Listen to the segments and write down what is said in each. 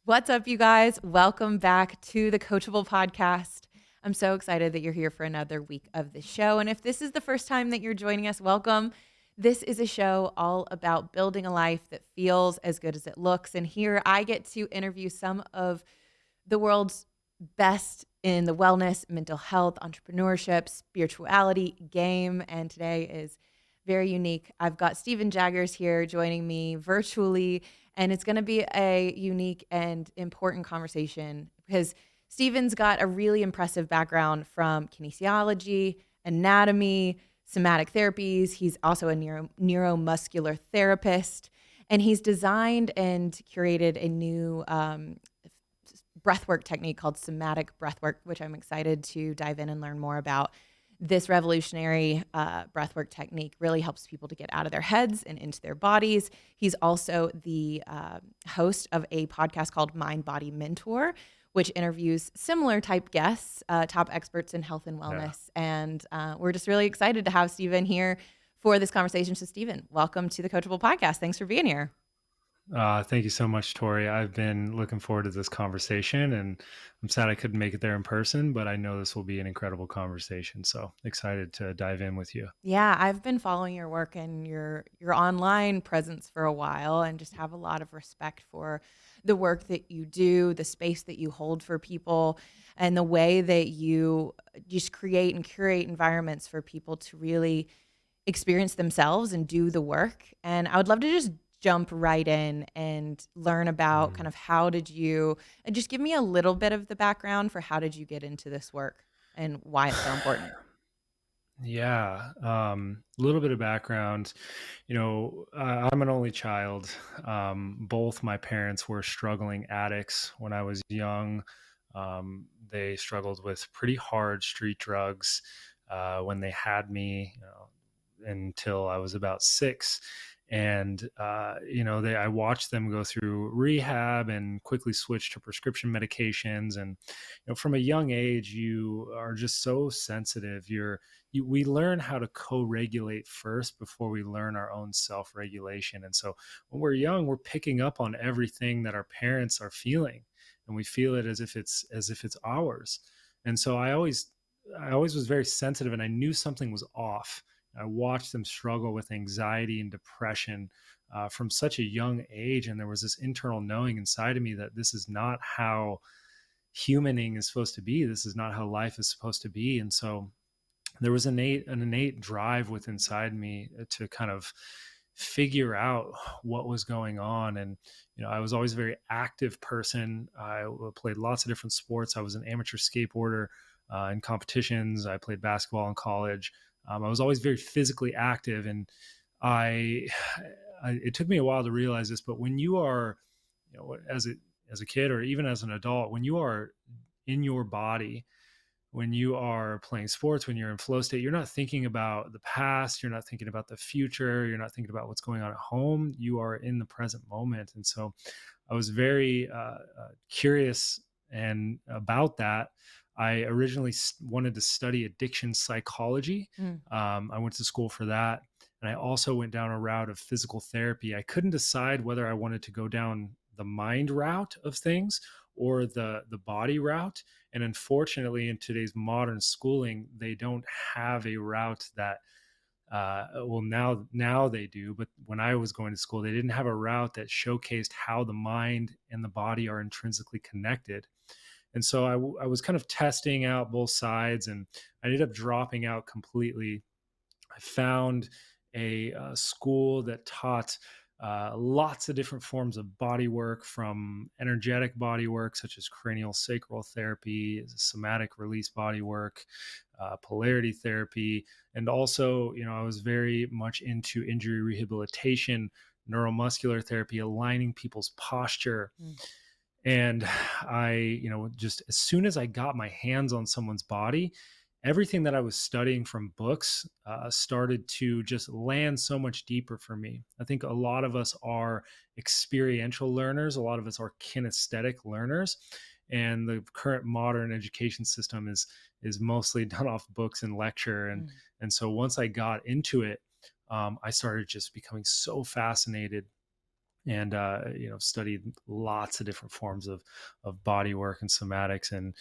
What's up, you guys? Welcome back to the Coachable Podcast. I'm so excited that you're here for another week of the show. And if this is the first time that you're joining us, welcome. This is a show all about building a life that feels as good as it looks. And here I get to interview some of the world's best in the wellness, mental health, entrepreneurship, spirituality game. And today is very unique. I've got Stephen Jaggers here joining me virtually, and it's going to be a unique and important conversation because Stephen's got a really impressive background from kinesiology, anatomy, somatic therapies. He's also a neuromuscular therapist, and he's designed and curated a new breathwork technique called somatic breathwork, which I'm excited to dive in and learn more about. This revolutionary breathwork technique really helps people to get out of their heads and into their bodies. He's also the host of a podcast called Mind Body Mentor, which interviews similar type guests, top experts in health and wellness. And we're just really excited to have Stephen here for this conversation. So Stephen, welcome to the Coachable Podcast. Thanks for being here. Thank you so much, Tori. I've been looking forward to this conversation, and I'm sad I couldn't make it there in person, but I know this will be an incredible conversation. So excited to dive in with you. Yeah, I've been following your work and your online presence for a while and just have a lot of respect for the work that you do, the space that you hold for people, and the way that you just create and curate environments for people to really experience themselves and do the work. And I would love to just jump right in and learn about kind Mm. of how did you, and just give me a little bit of the background for how did you get into this work and why it's so important. Yeah, a little bit of background. I'm an only child. Both my parents were struggling addicts when I was young. They struggled with pretty hard street drugs when they had me, until I was about 6. And I watched them go through rehab and quickly switch to prescription medications. And from a young age, you are just so sensitive. We learn how to co-regulate first before we learn our own self-regulation. And so when we're young, we're picking up on everything that our parents are feeling, and we feel it as if it's ours. And so I always was very sensitive, and I knew something was off. I watched them struggle with anxiety and depression from such a young age. And there was this internal knowing inside of me that this is not how humaning is supposed to be. This is not how life is supposed to be. And so there was an innate drive within inside me to kind of figure out what was going on. And I was always a very active person. I played lots of different sports. I was an amateur skateboarder in competitions. I played basketball in college. I was always very physically active, and I, it took me a while to realize this, but when you are, as a kid or even as an adult, when you are in your body, when you are playing sports, when you're in flow state, you're not thinking about the past, you're not thinking about the future, you're not thinking about what's going on at home. You are in the present moment. And so I was very curious and about that. I originally wanted to study addiction psychology. Mm. I went to school for that. And I also went down a route of physical therapy. I couldn't decide whether I wanted to go down the mind route of things or the body route. And unfortunately, in today's modern schooling, they don't have a route that well, now they do, but when I was going to school, they didn't have a route that showcased how the mind and the body are intrinsically connected. And so I was kind of testing out both sides, and I ended up dropping out completely. I found a school that taught lots of different forms of body work, from energetic body work, such as cranial sacral therapy, somatic release body work, polarity therapy. And also, I was very much into injury rehabilitation, neuromuscular therapy, aligning people's posture. Mm. And just as soon as I got my hands on someone's body, everything that I was studying from books started to just land so much deeper for me. I think a lot of us are experiential learners, a lot of us are kinesthetic learners. And the current modern education system is mostly done off books and lecture. And Mm. and so once I got into it, I started just becoming so fascinated and studied lots of different forms of body work and somatics and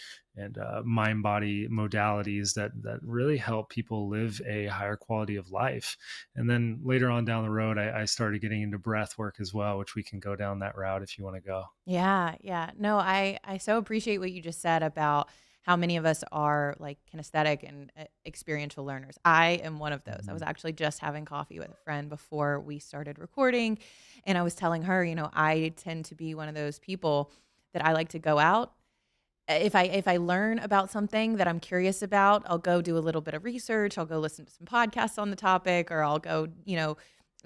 mind body modalities that really help people live a higher quality of life. And then later on down the road, I started getting into breath work as well, which we can go down that route if you want to go. Yeah, yeah. No, I so appreciate what you just said about how many of us are like kinesthetic and experiential learners. I am one of those. I was Mhm. actually just having coffee with a friend before we started recording, and I was telling her, I tend to be one of those people that I like to go out. If I learn about something that I'm curious about, I'll go do a little bit of research, I'll go listen to some podcasts on the topic, or I'll go,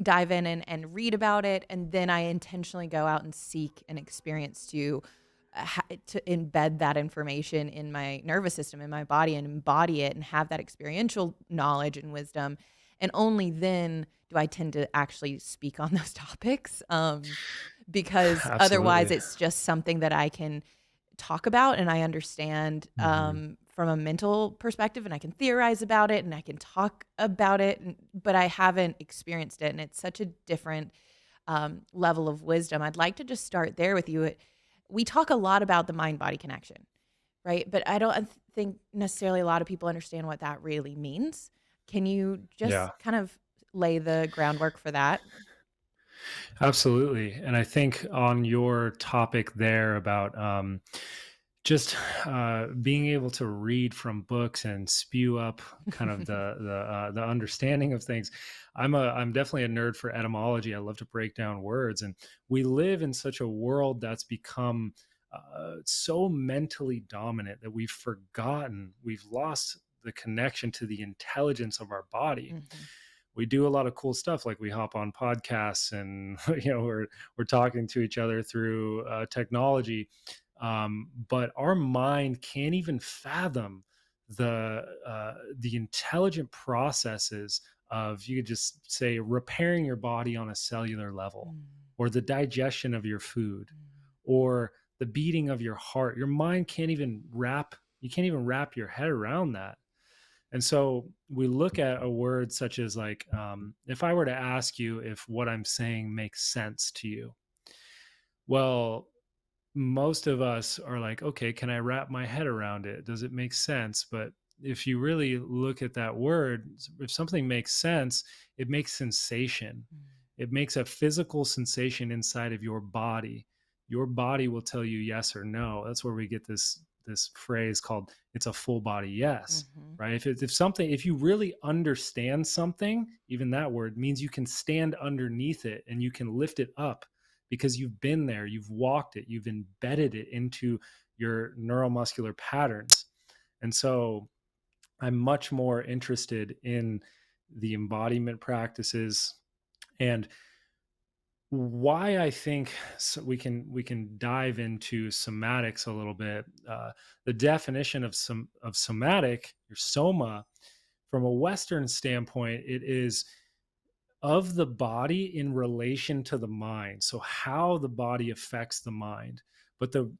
dive in and read about it, and then I intentionally go out and seek an experience to embed that information in my nervous system, in my body, and embody it and have that experiential knowledge and wisdom. And only then do I tend to actually speak on those topics. Because otherwise Absolutely. it's just something that I can talk about and I understand Hmm. from a mental perspective, and I can theorize about it and I can talk about it, but I haven't experienced it. And it's such a different level of wisdom. I'd like to just start there with you. We talk a lot about the mind body connection, right? But I don't think necessarily a lot of people understand what that really means. Can you just Yeah. kind of lay the groundwork for that? Absolutely. And I think on your topic there about just being able to read from books and spew up kind of the understanding of things. I'm definitely a nerd for etymology. I love to break down words, and we live in such a world that's become so mentally dominant that we've lost the connection to the intelligence of our body. Hmm. We do a lot of cool stuff, like we hop on podcasts and we're talking to each other through technology, but our mind can't even fathom the intelligent processes of, you could just say, repairing your body on a cellular level, or the digestion of your food, or the beating of your heart. Your mind can't even wrap you can't even wrap your head around that. And so we look at a word such as, like, if I were to ask you if what I'm saying makes sense to you, well, most of us are like, okay, can I wrap my head around it? Does it make sense? But if you really look at that word, if something makes sense, it makes sensation. It makes a physical sensation inside of your body. Your body will tell you yes or no. That's where we get this phrase called, it's a full body yes, Mm-hmm. right? If you really understand something, even that word means you can stand underneath it and you can lift it up because you've been there, you've walked it, you've embedded it into your neuromuscular patterns. And so I'm much more interested in the embodiment practices, and why I think, we can dive into somatics a little bit. The definition of somatic, your soma, from a Western standpoint, it is of the body in relation to the mind. So how the body affects the mind. But the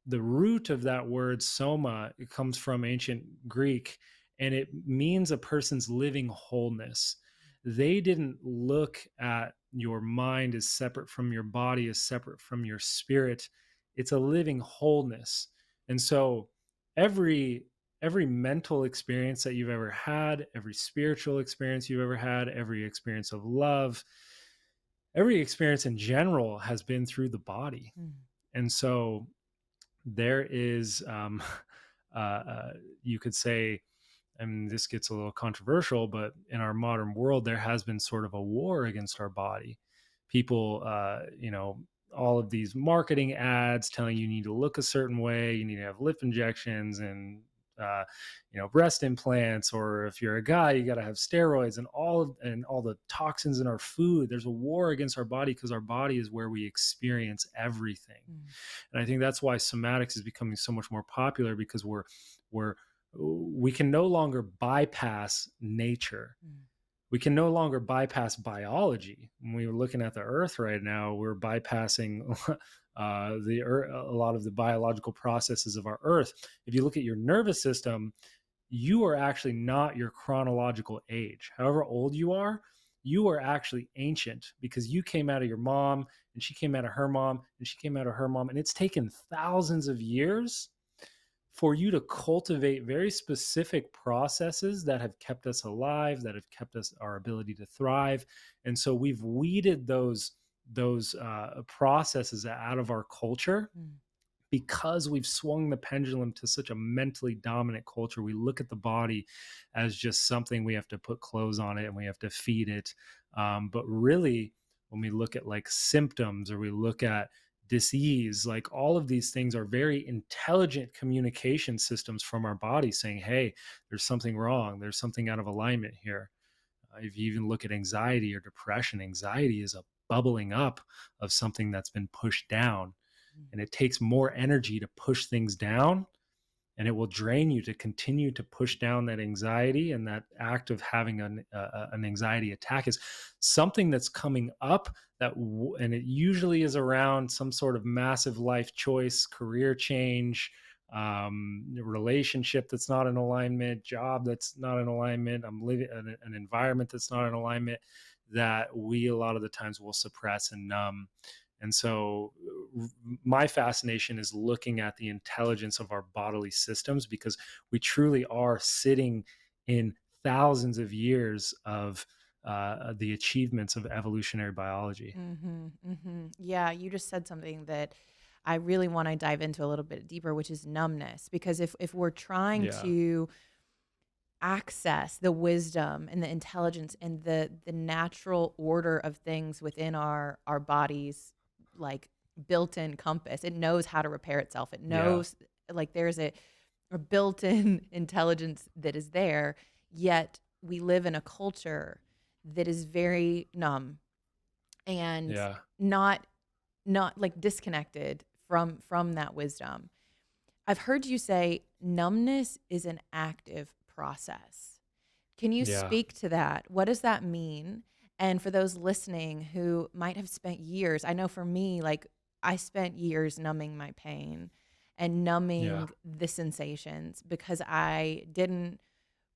root of that word soma, it comes from ancient Greek, and it means a person's living wholeness. They didn't look at your mind as separate from your body, as separate from your spirit. It's a living wholeness. And so every every mental experience that you've ever had, every spiritual experience you've ever had, every experience of love, every experience in general has been through the body. Mm-hmm. And so there is, uh, you could say, I mean, this gets a little controversial, but in our modern world, there has been sort of a war against our body. People, all of these marketing ads telling you need to look a certain way, you need to have lip injections and, uh, breast implants, or if you're a guy, you got to have steroids, and all the toxins in our food. There's a war against our body because our body is where we experience everything. And I think that's why somatics is becoming so much more popular, because we're we can no longer bypass nature. Mm-hmm. We can no longer bypass biology. When we're looking at the earth right now, we're bypassing the earth, a lot of the biological processes of our earth. If you look at your nervous system, you are actually not your chronological age. However old you are, you are actually ancient because you came out of your mom and she came out of her mom and she came out of her mom. And it's taken thousands of years for you to cultivate very specific processes that have kept us alive, that have kept us our ability to thrive. And so we've weeded those processes out of our culture Mm, because we've swung the pendulum to such a mentally dominant culture. We look at the body as just something we have to put clothes on it and we have to feed it. But really, when we look at like symptoms or we look at disease, like all of these things are very intelligent communication systems from our body saying, hey, there's something wrong, there's something out of alignment here. If you even look at anxiety or depression, anxiety is a bubbling up of something that's been pushed down, mm, and it takes more energy to push things down, and it will drain you to continue to push down that anxiety. And that act of having an anxiety attack is something that's coming up and it usually is around some sort of massive life choice, career change, relationship that's not in alignment, job that's not in alignment, I'm living an environment that's not in alignment, that we a lot of the times will suppress and numb. And so my fascination is looking at the intelligence of our bodily systems, because we truly are sitting in thousands of years of the achievements of evolutionary biology. Yeah, you just said something that I really want to dive into a little bit deeper, which is numbness. Because if we're trying Yeah. to access the wisdom and the intelligence and the natural order of things within our bodies, like built-in compass, it knows how to repair itself. It Yeah. knows, like, there's a built-in intelligence that is there. Yet we live in a culture that is very numb and Yeah. not not like disconnected from that wisdom. I've heard you say numbness is an active process. Can you Yeah. speak to that? What does that mean? And for those listening who might have spent years, I know for me, like, I spent years numbing my pain and Yeah. numbing the sensations because I didn't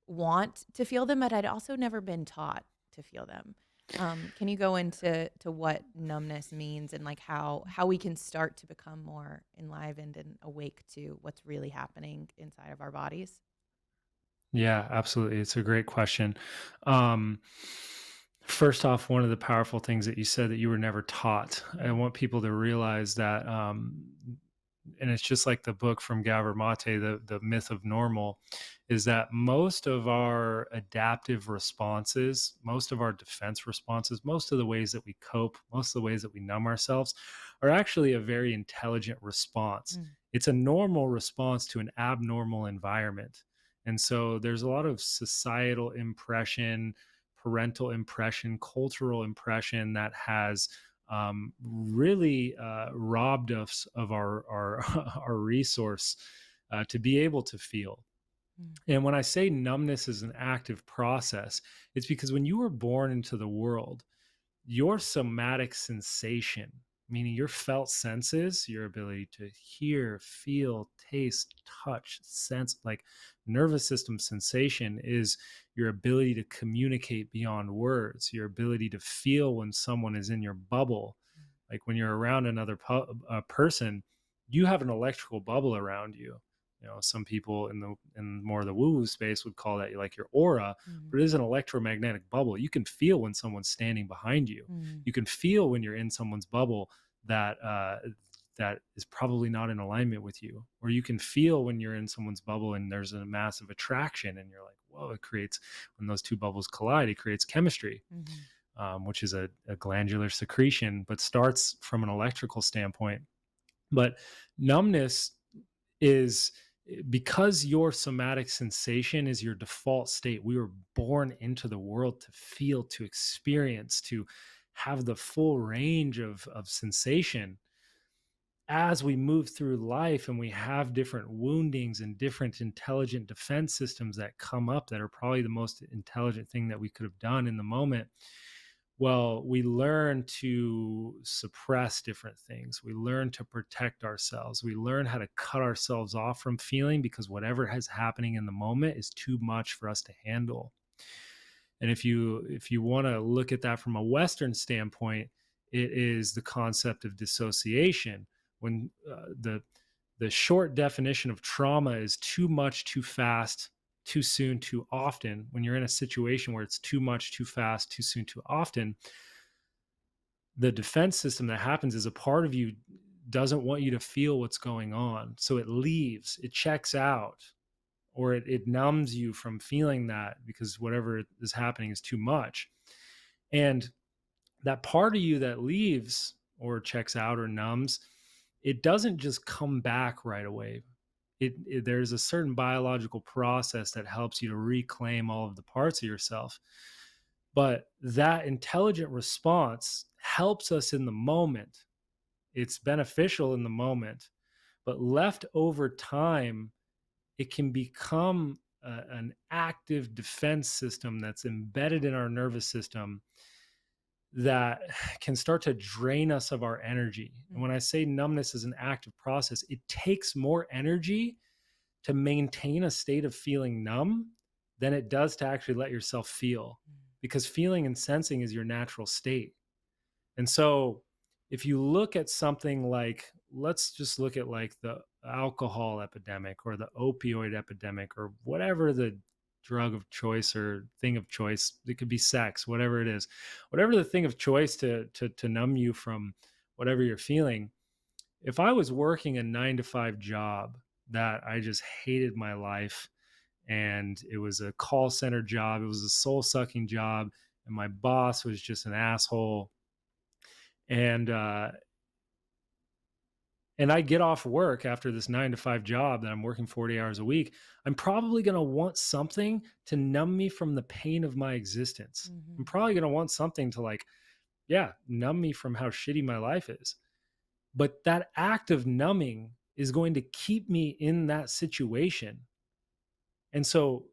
want to feel them, but I'd also never been taught to feel them. Can you go into what numbness means and like how we can start to become more enlivened and awake to what's really happening inside of our bodies? Yeah, absolutely. It's a great question. Um, First off, one of the powerful things that you said, that you were never taught. I Mm, want people to realize that, and it's just like the book from Gabor Mate, the myth of normal, is that most of our adaptive responses, most of our defense responses, most of the ways that we cope, most of the ways that we numb ourselves, are actually a very intelligent response. mm, It's a normal response to an abnormal environment. And so there's a lot of societal impression, parental impression, cultural impression that has really robbed us of our our resource to be able to feel. mm, And when I say numbness is an active process, it's because when you were born into the world, your somatic sensation, meaning your felt senses, your ability to hear, feel, taste, touch, sense, like nervous system sensation, is your ability to communicate beyond words, your ability to feel when someone is in your bubble. Like when you're around another person, you have an electrical bubble around you. You know, some people in more of the woo woo space would call that like your aura, mm, but it is an electromagnetic bubble. You can feel when someone's standing behind you. mm, You can feel when you're in someone's bubble that that is probably not in alignment with you, or you can feel when you're in someone's bubble and there's a massive attraction, and you're like, whoa! It creates, when those two bubbles collide, it creates chemistry, mhm, which is a glandular secretion, but starts from an electrical standpoint. But numbness is, because your somatic sensation is your default state. We were born into the world to feel, to experience, to have the full range of sensation. As we move through life and we have different woundings and different intelligent defense systems that come up, that are probably the most intelligent thing that we could have done in the moment, well, we learn to suppress different things. We learn to protect ourselves. We learn how to cut ourselves off from feeling, because whatever is happening in the moment is too much for us to handle. And if you want to look at that from a Western standpoint, it is the concept of dissociation. When the short definition of trauma is too much, too fast, too soon, too often. When you're in a situation where it's too much, too fast, too soon, too often, the defense system that happens is a part of you doesn't want you to feel what's going on. So it leaves, it checks out, or it numbs you from feeling that because whatever is happening is too much. And that part of you that leaves or checks out or numbs, it doesn't just come back right away. There's a certain biological process that helps you to reclaim all of the parts of yourself. But that intelligent response helps us in the moment. It's beneficial in the moment, but left over time, it can become an active defense system that's embedded in our nervous system that can start to drain us of our energy. And when I say numbness is an active process, it takes more energy to maintain a state of feeling numb than it does to actually let yourself feel, because feeling and sensing is your natural state. And so if you look at something like, let's just look at like the alcohol epidemic or the opioid epidemic or whatever the drug of choice or thing of choice, it could be sex, whatever it is, whatever the thing of choice to numb you from whatever you're feeling. If I was working a 9 to 5 job that I just hated my life, and it was a call center job, it was a soul sucking job, and my boss was just an asshole, and and I get off work after this 9 to 5 job that I'm working 40 hours a week, I'm probably going to want something to numb me from the pain of my existence. I'm probably going to want something to, like, yeah, numb me from how shitty my life is. But that act of numbing is going to keep me in that situation. And so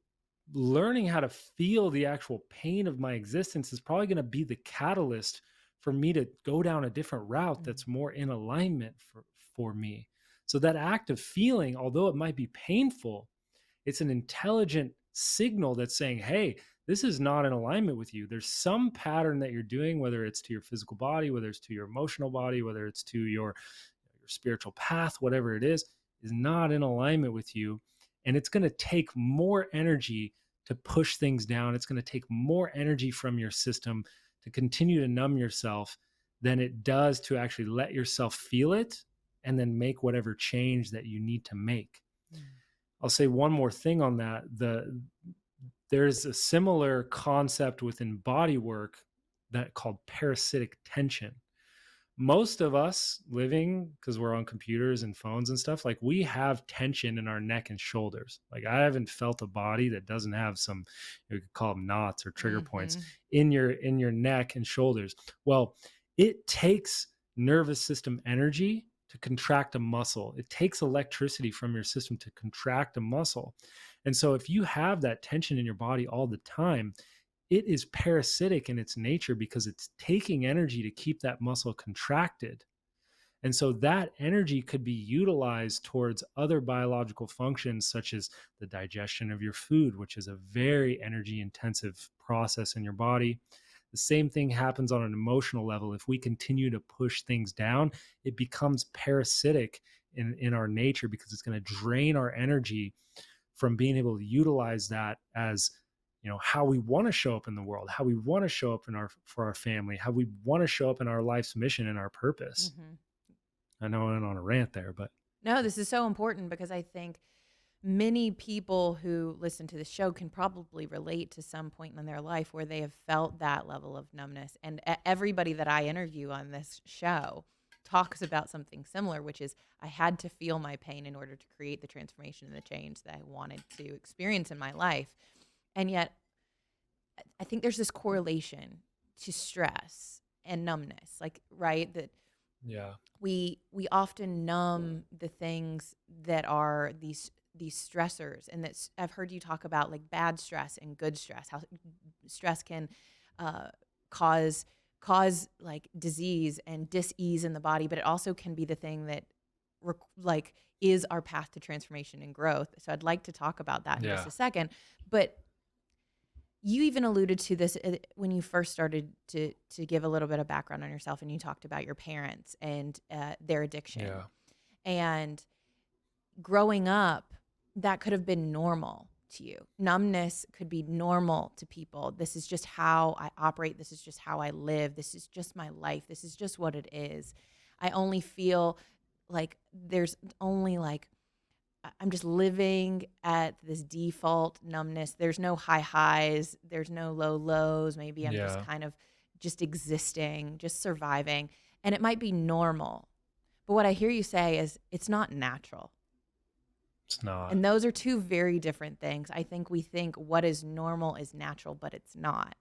learning how to feel the actual pain of my existence is probably going to be the catalyst for me to go down a different route that's more in alignment for me. So that act of feeling, although it might be painful, it's an intelligent signal that's saying, hey, this is not in alignment with you. There's some pattern that you're doing, whether it's to your physical body, whether it's to your emotional body, whether it's to your spiritual path, whatever it is not in alignment with you. And it's going to take more energy to push things down. It's going to take more energy from your system to continue to numb yourself than it does to actually let yourself feel it and then make whatever change that you need to make. I'll say one more thing on that. There's a similar concept within body work that called parasitic tension. Most of us living, because we're on computers and phones and stuff, like, we have tension in our neck and shoulders. Like, I haven't felt a body that doesn't have some, you could call them knots or trigger points in your neck and shoulders. Well, it takes nervous system energy to contract a muscle. It takes electricity from your system to contract a muscle. And so if you have that tension in your body all the time, it is parasitic in its nature because it's taking energy to keep that muscle contracted. And so that energy could be utilized towards other biological functions, such as the digestion of your food, which is a very energy intensive process in your body. The same thing happens on an emotional level. If we continue to push things down, it becomes parasitic in our nature because it's going to drain our energy from being able to utilize that as, how we want to show up in the world, how we want to show up for our family, how we want to show up in our life's mission and our purpose. I know I went on a rant there, but no, this is so important because I think many people who listen to the show can probably relate to some point in their life where they have felt that level of numbness. And everybody that I interview on this show talks about something similar, which is, I had to feel my pain in order to create the transformation and the change that I wanted to experience in my life. And yet, I think there's this correlation to stress and numbness, like, right? That yeah, we often numb the things that are these stressors, and that's, I've heard you talk about like bad stress and good stress, how stress can cause like disease and dis-ease in the body, but it also can be the thing that like is our path to transformation and growth. So I'd like to talk about that in just a second. But You even alluded to this when you first started to give a little bit of background on yourself, and you talked about your parents and their addiction. Yeah. And growing up, that could have been normal to you. Numbness could be normal to people. This is just how I operate. This is just how I live. This is just my life. This is just what it is. I only feel like there's only like I'm just living at this default numbness. There's no high highs, there's no low lows. Maybe I'm just Yeah. kind of just existing, just surviving. And it might be normal. But what I hear you say is it's not natural. It's not. And those are two very different things. I think we think what is normal is natural, but it's not.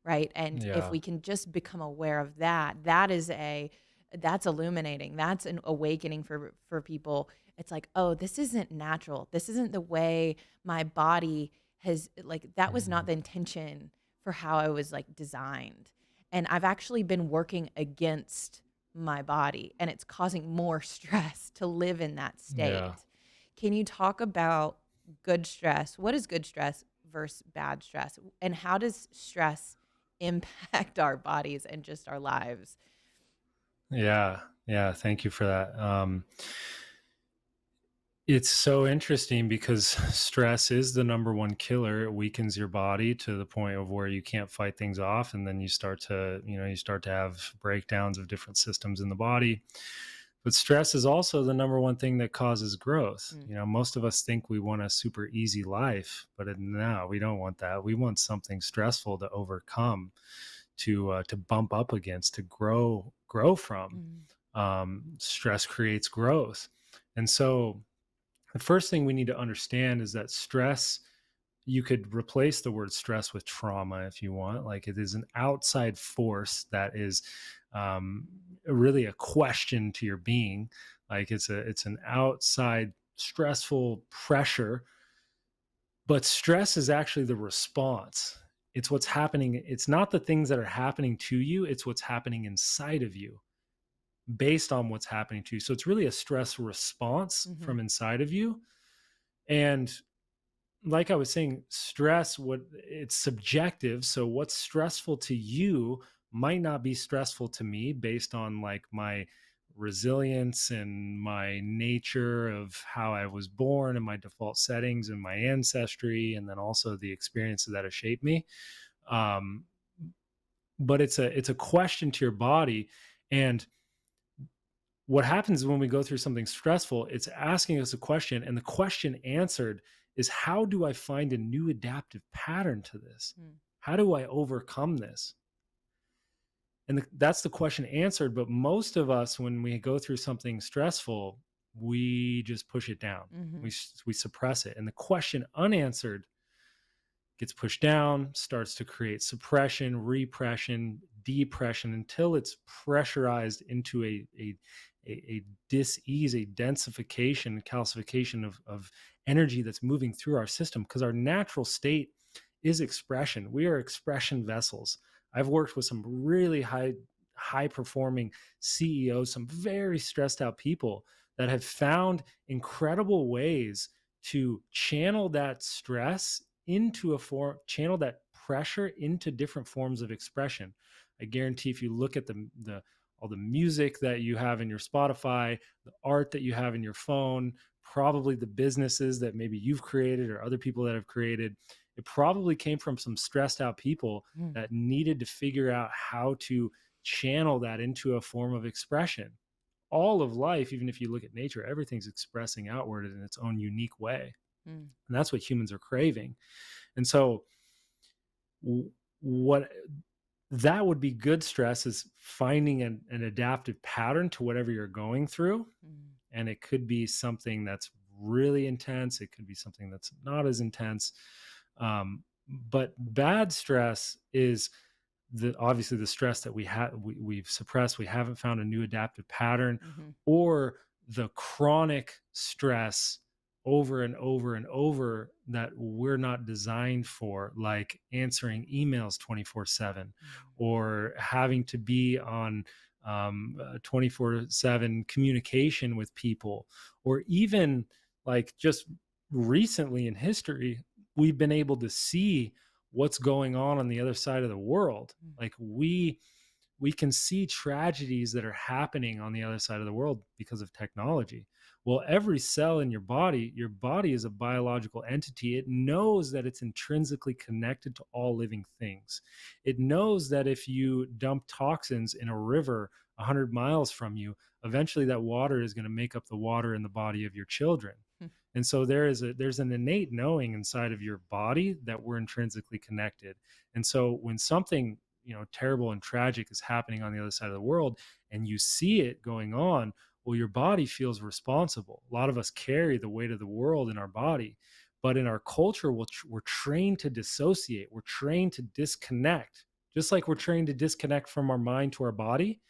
Right. And if Yeah. we can just become aware of that, that's illuminating. That's an awakening for people. It's like, oh, this isn't natural. This isn't the way my body has, like, that was not Mhm. the intention for how I was like designed. And I've actually been working against my body, and it's causing more stress to live in that Yeah. state. Can you talk about good stress? What is good stress versus bad stress? And how does stress impact our bodies and just our lives? Yeah. Yeah. Thank you for that. It's so interesting because stress is the number one killer. It weakens your body to the point of where you can't fight things off. And then you start to have breakdowns of different systems in the body. But stress is also the number one thing that causes growth. Mm, Most of us think we want a super easy life, but no, we don't want that. We want something stressful to overcome, to bump up against, to grow from. mm, Stress creates growth, and so the first thing we need to understand is that stress, you could replace the word stress with trauma if you want. Like, it is an outside force that is um, really a question to your being. Like, it's an outside stressful pressure, but stress is actually the response. It's what's happening. It's not the things that are happening to you, it's what's happening inside of you based on what's happening to you. So it's really a stress response mhm, from inside of you. And like I was saying, stress, what it's subjective. So what's stressful to you might not be stressful to me based on like my resilience and my nature of how I was born and my default settings and my ancestry, and then also the experiences that have shaped me. Um, but it's a question to your body. And what happens when we go through something stressful, it's asking us a question, and the question answered is, how do I find a new adaptive pattern to this? mm, How do I overcome this? And that's the question answered. But most of us, when we go through something stressful, we just push it down. mhm, We suppress it. And the question unanswered gets pushed down, starts to create suppression, repression, depression until it's pressurized into a dis-ease, a densification, calcification of energy that's moving through our system, because our natural state is expression. We are expression vessels. I've worked with some really high performing CEOs, some very stressed out people that have found incredible ways to channel that stress into a form, channel that pressure into different forms of expression. I guarantee if you look at the all the music that you have in your Spotify, the art that you have in your phone, probably the businesses that maybe you've created or other people that have created, it probably came from some stressed out people mm, that needed to figure out how to channel that into a form of expression. All of life, even if you look at nature, everything's expressing outward in its own unique way. mm, And that's what humans are craving. And so, what that would be good stress is finding an adaptive pattern to whatever you're going through. mm, And it could be something that's really intense, it could be something that's not as intense. But bad stress is obviously the stress that we've suppressed, we haven't found a new adaptive pattern, mhm, or the chronic stress over and over and over that we're not designed for, like answering emails 24/7, mm, or having to be on 24/7 communication with people, or even like just recently in history we've been able to see what's going on the other side of the world. Mm. Like we can see tragedies that are happening on the other side of the world because of technology. Well, every cell in your body is a biological entity. It knows that it's intrinsically connected to all living things. It knows that if you dump toxins in a river 100 miles from you, eventually that water is going to make up the water in the body of your children. Mm. And so there's an innate knowing inside of your body that we're intrinsically connected. And so when something, terrible and tragic is happening on the other side of the world and you see it going on, well, your body feels responsible. A lot of us carry the weight of the world in our body, but in our culture, we're trained to dissociate. We're trained to disconnect, just like we're trained to disconnect from our mind to our body.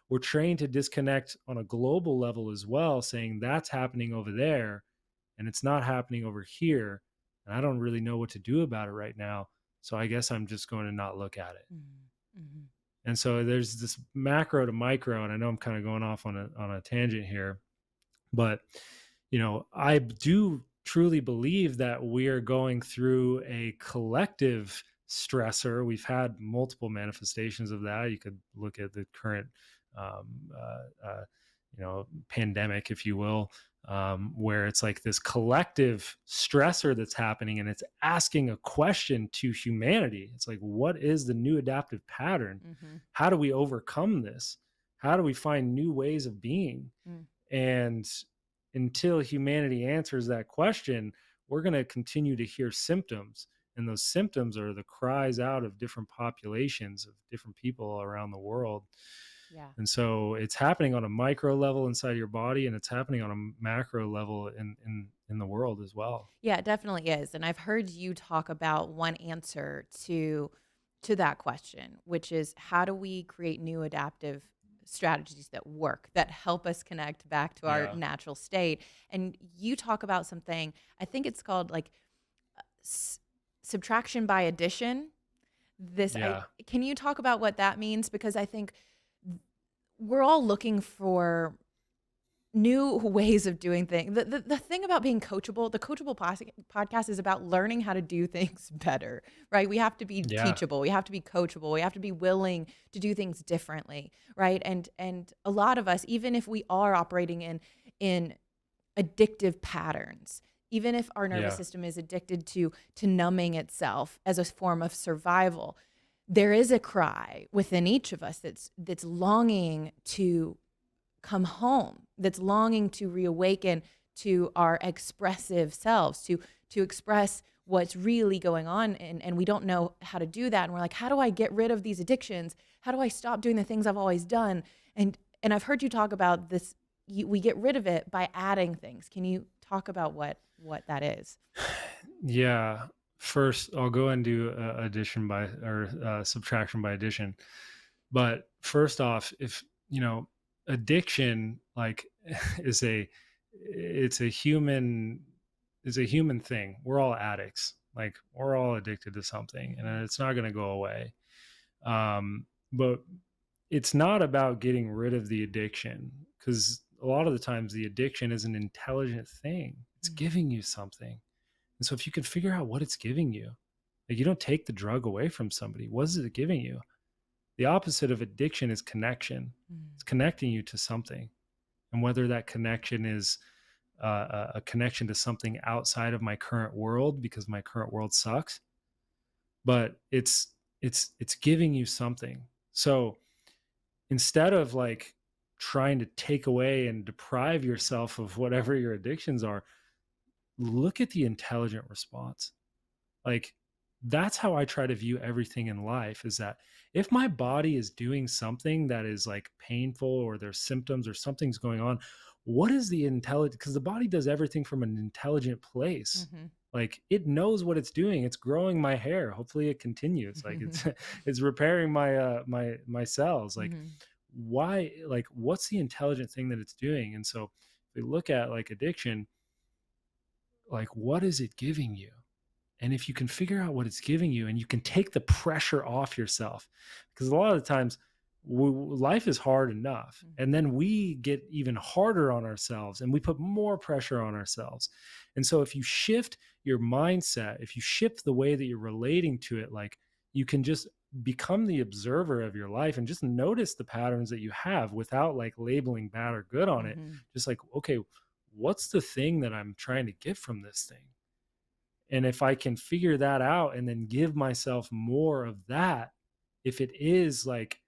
We're trained to disconnect on a global level as well, saying that's happening over there and it's not happening over here. And I don't really know what to do about it right now. So I guess I'm just going to not look at it. Mm. Mhm. And so there's this macro to micro, and I know I'm kind of going off on a tangent here, but I do truly believe that we are going through a collective stressor. We've had multiple manifestations of that. You could look at the current, um, pandemic, if you will, where it's like this collective stressor that's happening, and it's asking a question to humanity. It's like, what is the new adaptive pattern? Mhm. How do we overcome this? How do we find new ways of being? Mm. And until humanity answers that question, we're going to continue to hear symptoms. And those symptoms are the cries out of different populations of different people around the world. Yeah. And so it's happening on a micro level inside your body, and it's happening on a macro level in the world as well. Yeah, it definitely is. And I've heard you talk about one answer to that question, which is how do we create new adaptive strategies that work, that help us connect back to our Yeah. natural state? And you talk about something, I think it's called like s- subtraction by addition. Yeah. Can you talk about what that means? Because I think we're all looking for new ways of doing things. The thing about being coachable, the coachable podcast is about learning how to do things better, right? We have to be Yeah. teachable, we have to be coachable, we have to be willing to do things differently, right? And a lot of us, even if we are operating in addictive patterns, even if our nervous Yeah. system is addicted to numbing itself as a form of survival, there is a cry within each of us that's longing to come home, that's longing to reawaken to our expressive selves, to express what's really going on, and we don't know how to do that, and we're like, how do I get rid of these addictions? How do I stop doing the things I've always done? And I've heard you talk about this. We get rid of it by adding things. Can you talk about what that is? Yeah. First, I'll go and do addition by or subtraction by addition. But first off, if addiction like is a it's a human is a human thing. We're all addicts. Like we're all addicted to something, and Hmm. it's not going to go away. But it's not about getting rid of the addiction, because a lot of the times the addiction is an intelligent thing. It's giving you something. And so if you can figure out what it's giving you, like you don't take the drug away from somebody. What is it giving you? The opposite of addiction is connection. It's connecting you to something. And whether that connection is a connection to something outside of my current world because my current world sucks, but it's giving you something. So instead of like trying to take away and deprive yourself of whatever your addictions are, look at the intelligent response. Like that's how I try to view everything in life, is that if my body is doing something that is like painful or there's symptoms or something's going on, what is the intelligent, because the body does everything from an intelligent place. Hmm. Like it knows what it's doing. It's growing my hair. Hopefully it continues. Like Hmm. it's repairing my cells. Like Hmm. why, like what's the intelligent thing that it's doing? And so if we look at like addiction, like what is it giving you? And if you can figure out what it's giving you and you can take the pressure off yourself, because a lot of the times life is hard enough, and then we get even harder on ourselves and we put more pressure on ourselves. And so if you shift your mindset, if you shift the way that you're relating to it, like, you can just become the observer of your life and just notice the patterns that you have without like labeling bad or good on it. Mm-hmm. Just like, okay, what's the thing that I'm trying to get from this thing? And if I can figure that out and then give myself more of that, if it is like,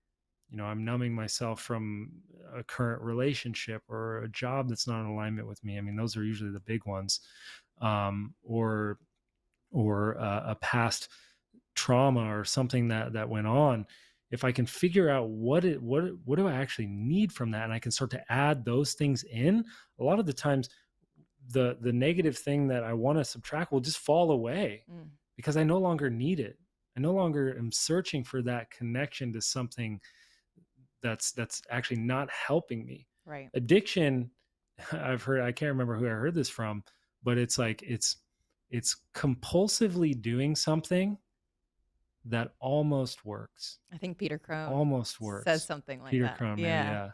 I'm numbing myself from a current relationship or a job that's not in alignment with me. I mean, those are usually the big ones. Or a past trauma or something that went on. If I can figure out what do I actually need from that, and I can start to add those things in, a lot of the times the negative thing that I want to subtract will just fall away Mm. because I no longer need it. I no longer am searching for that connection to something that's actually not helping me. Right. Addiction, I can't remember who I heard this from, but it's like it's compulsively doing something that almost works. I think Peter Crone Almost says works. something like Peter that. Crone, maybe, Yeah. yeah.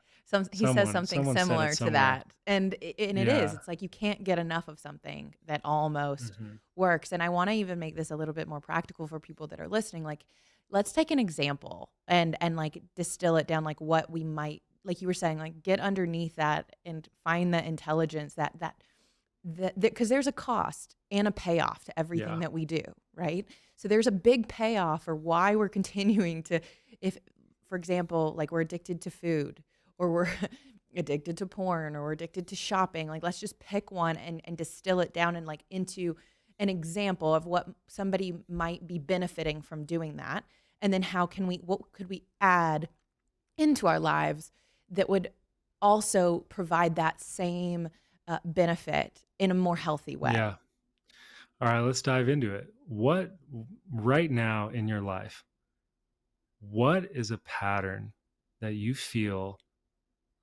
He says Someone something someone said it similar to somewhere. that. And it is. Yeah. It's like you can't get enough of something that almost Mhm. works. And I want to even make this a little bit more practical for people that are listening. Like, let's take an example and like distill it down, like what we might, like you were saying, like get underneath that and find the intelligence that because there's a cost and a payoff to everything Yeah. that we do, right? So there's a big payoff for why we're continuing to, if, for example, like we're addicted to food, or we're addicted to porn, or we're addicted to shopping. Like, let's just pick one and distill it down and like into an example of what somebody might be benefiting from doing that. And then what could we add into our lives that would also provide that same benefit in a more healthy way. Yeah. All right, let's dive into it. What right now in your life, what is a pattern that you feel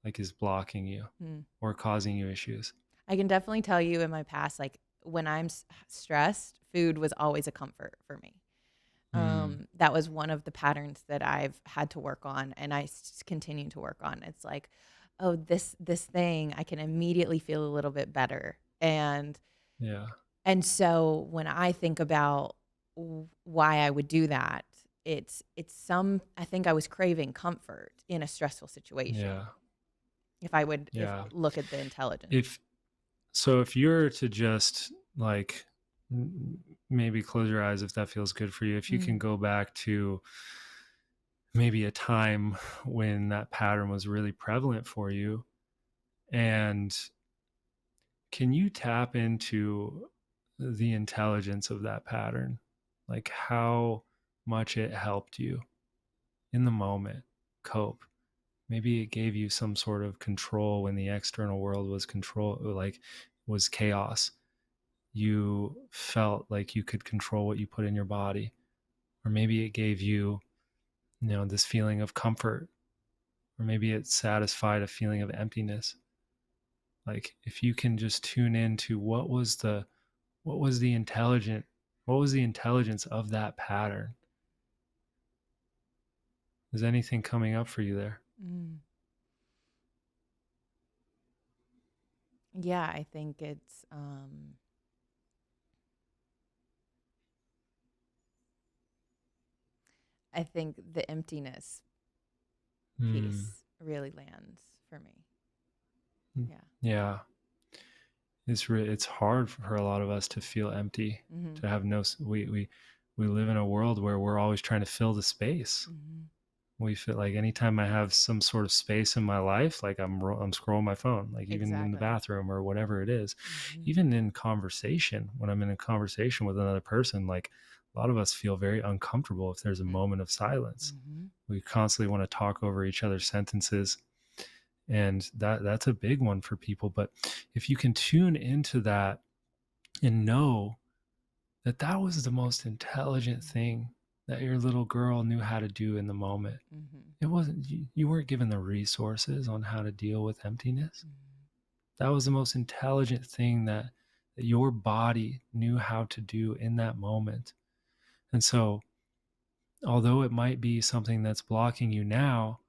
like is blocking you Hmm. or causing you issues? I can definitely tell you in my past, like when I'm stressed, food was always a comfort for me. Mm, That was one of the patterns that I've had to work on, and continue to work on. It's like, oh, this thing, I can immediately feel a little bit better, yeah. and so when I think about why I would do that, I think I was craving comfort in a stressful situation. Yeah. If Yeah. look at the intelligence. If if you're to just like maybe close your eyes if that feels good for you, if you can Mm. go back to maybe a time when that pattern was really prevalent for you, and can you tap into the intelligence of that pattern? Like how much it helped you in the moment cope. Maybe it gave you some sort of control when the external world was chaos. You felt like you could control what you put in your body. Or maybe it gave you, this feeling of comfort. Or maybe it satisfied a feeling of emptiness. Like if you can just tune into what was the intelligent what was the intelligence of that pattern? Is anything coming up for you there? Mm. Yeah, I think I think the emptiness Hmm. piece really lands for me. Yeah. Yeah. It's hard for a lot of us to feel empty, Mhm. to have we live in a world where we're always trying to fill the space. Mhm. We feel like anytime I have some sort of space in my life, like I'm scrolling my phone, like even in the Exactly. bathroom or whatever it is, Mhm. even in conversation, when I'm in a conversation with another person, like a lot of us feel very uncomfortable if there's a Mhm. moment of silence. Mhm. We constantly want to talk over each other's sentences, and that's a big one for people. But if you can tune into that and know that that was the most intelligent thing that your little girl knew how to do in the moment. Mhm. It wasn't you weren't given the resources on how to deal with emptiness. Mhm. That was the most intelligent thing that your body knew how to do in that moment. And so, although it might be something that's blocking you now,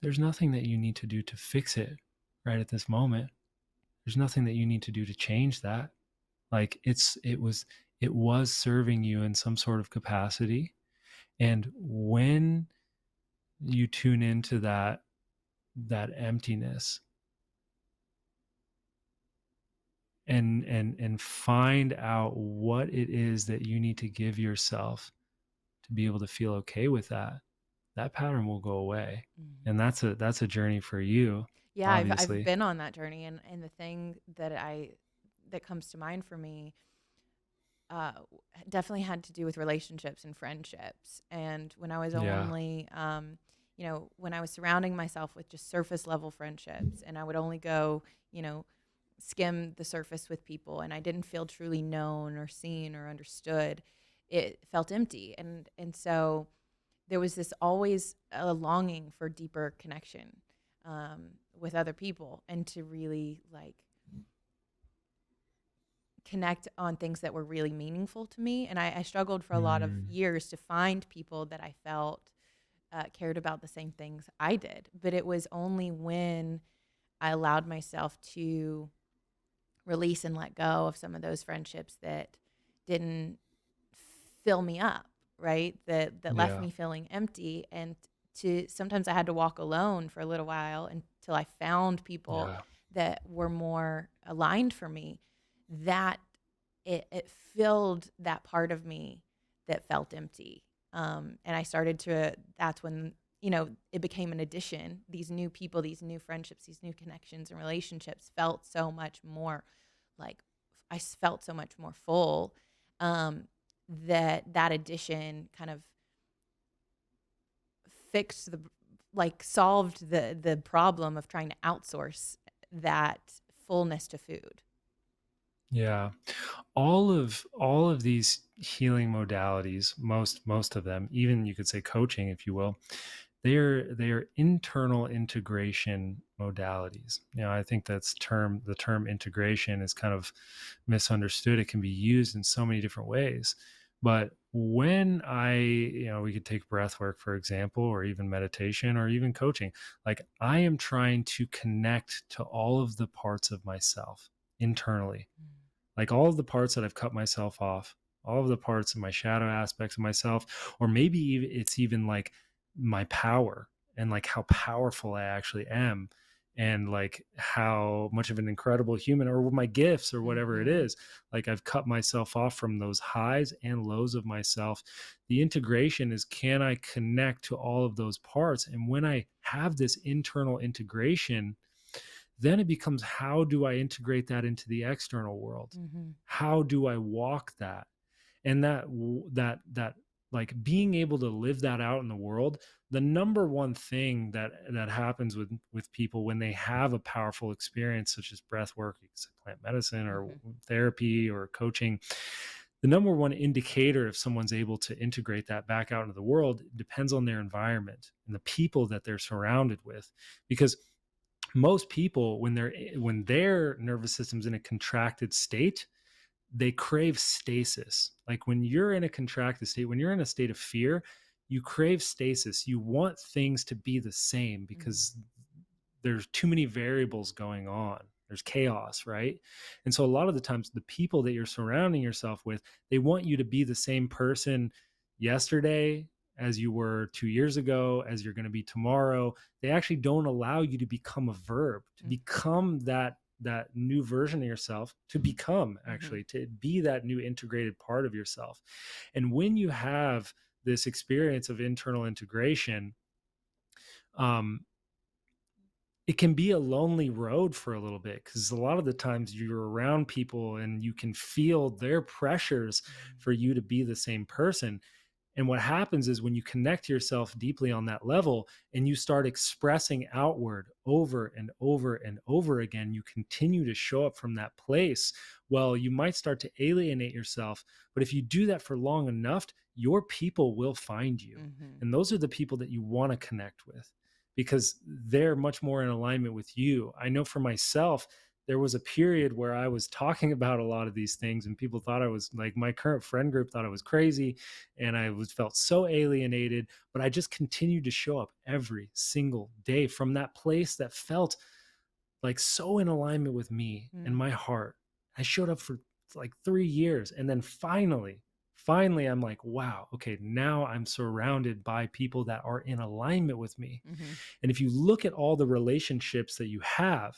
there's nothing that you need to do to fix it right at this moment. There's nothing that you need to do to change that. Like it was serving you in some sort of capacity. And when you tune into that emptiness and find out what it is that you need to give yourself to be able to feel okay with that, that pattern will go away. Mhm. And that's a journey for you, Yeah, I've obviously. been on that journey, and the thing that comes to mind for me uh, definitely had to do with relationships and friendships. And when I was Yeah. only, when I was surrounding myself with just surface level friendships, and I would only go, you know, skim the surface with people, and I didn't feel truly known or seen or understood, it felt empty. And so there was this always a longing for deeper connection with other people, and to really like connect on things that were really meaningful to me. And I struggled for a lot of Mm, years to find people that I felt cared about the same things I did. But it was only when I allowed myself to release and let go of some of those friendships that didn't fill me up, right? That left yeah. me feeling empty. And to sometimes I had to walk alone for a little while until I found people Yeah. that were more aligned for me. That it filled that part of me that felt empty. And I started to, that's when, it became an addition. These new people, these new friendships, these new connections and relationships felt so much more like felt so much more full. Um, that addition kind of fixed solved the problem of trying to outsource that fullness to food. Yeah. All of these healing modalities, most of them, even you could say coaching, if you will, they are internal integration modalities. I think the term integration is kind of misunderstood. It can be used in so many different ways. But when we could take breath work, for example, or even meditation or even coaching, like I am trying to connect to all of the parts of myself internally, like all of the parts that I've cut myself off, all of the parts of my shadow aspects of myself, or maybe it's even like my power and like how powerful I actually am, and like how much of an incredible human, or my gifts or whatever it Mm-hmm. is. Like I've cut myself off from those highs and lows of myself. The integration is, can I connect to all of those parts? And when I have this internal integration, then it becomes, how do I integrate that into the external world? Mm-hmm. How do I walk that? And that like being able to live that out in the world, the number one thing that happens with people when they have a powerful experience such as breath work, plant medicine, or Mm-hmm. therapy or coaching, the number one indicator if someone's able to integrate that back out into the world depends on their environment and the people that they're surrounded with. Because most people, when their nervous system's in a contracted state, they crave stasis. Like when you're in a contracted state, when you're in a state of fear, you crave stasis. You want things to be the same because there's too many variables going on. There's chaos, right? And so a lot of the times the people that you're surrounding yourself with, they want you to be the same person yesterday as you were 2 years ago, as you're going to be tomorrow. They actually don't allow you to become a verb, to become that new version of yourself, to become, Mm-hmm. actually, to be that new integrated part of yourself. And when you have this experience of internal integration, um, it can be a lonely road for a little bit, because a lot of the times you're around people and you can feel their pressures for you to be the same person. And what happens is when you connect yourself deeply on that level and you start expressing outward over and over and over again, you continue to show up from that place. Well, you might start to alienate yourself, but if you do that for long enough, your people will find you. Mm-hmm. And those are the people that you want to connect with, because they're much more in alignment with you. I know for myself, there was a period where I was talking about a lot of these things, and people thought I was like, my current friend group thought I was crazy, and I was felt so alienated. But I just continued to show up every single day from that place that felt like so in alignment with me and Mm, my heart. I showed up for like 3 years. And then finally, I'm like, wow, okay, now I'm surrounded by people that are in alignment with me. mm-hmm, And if you look at all the relationships that you have,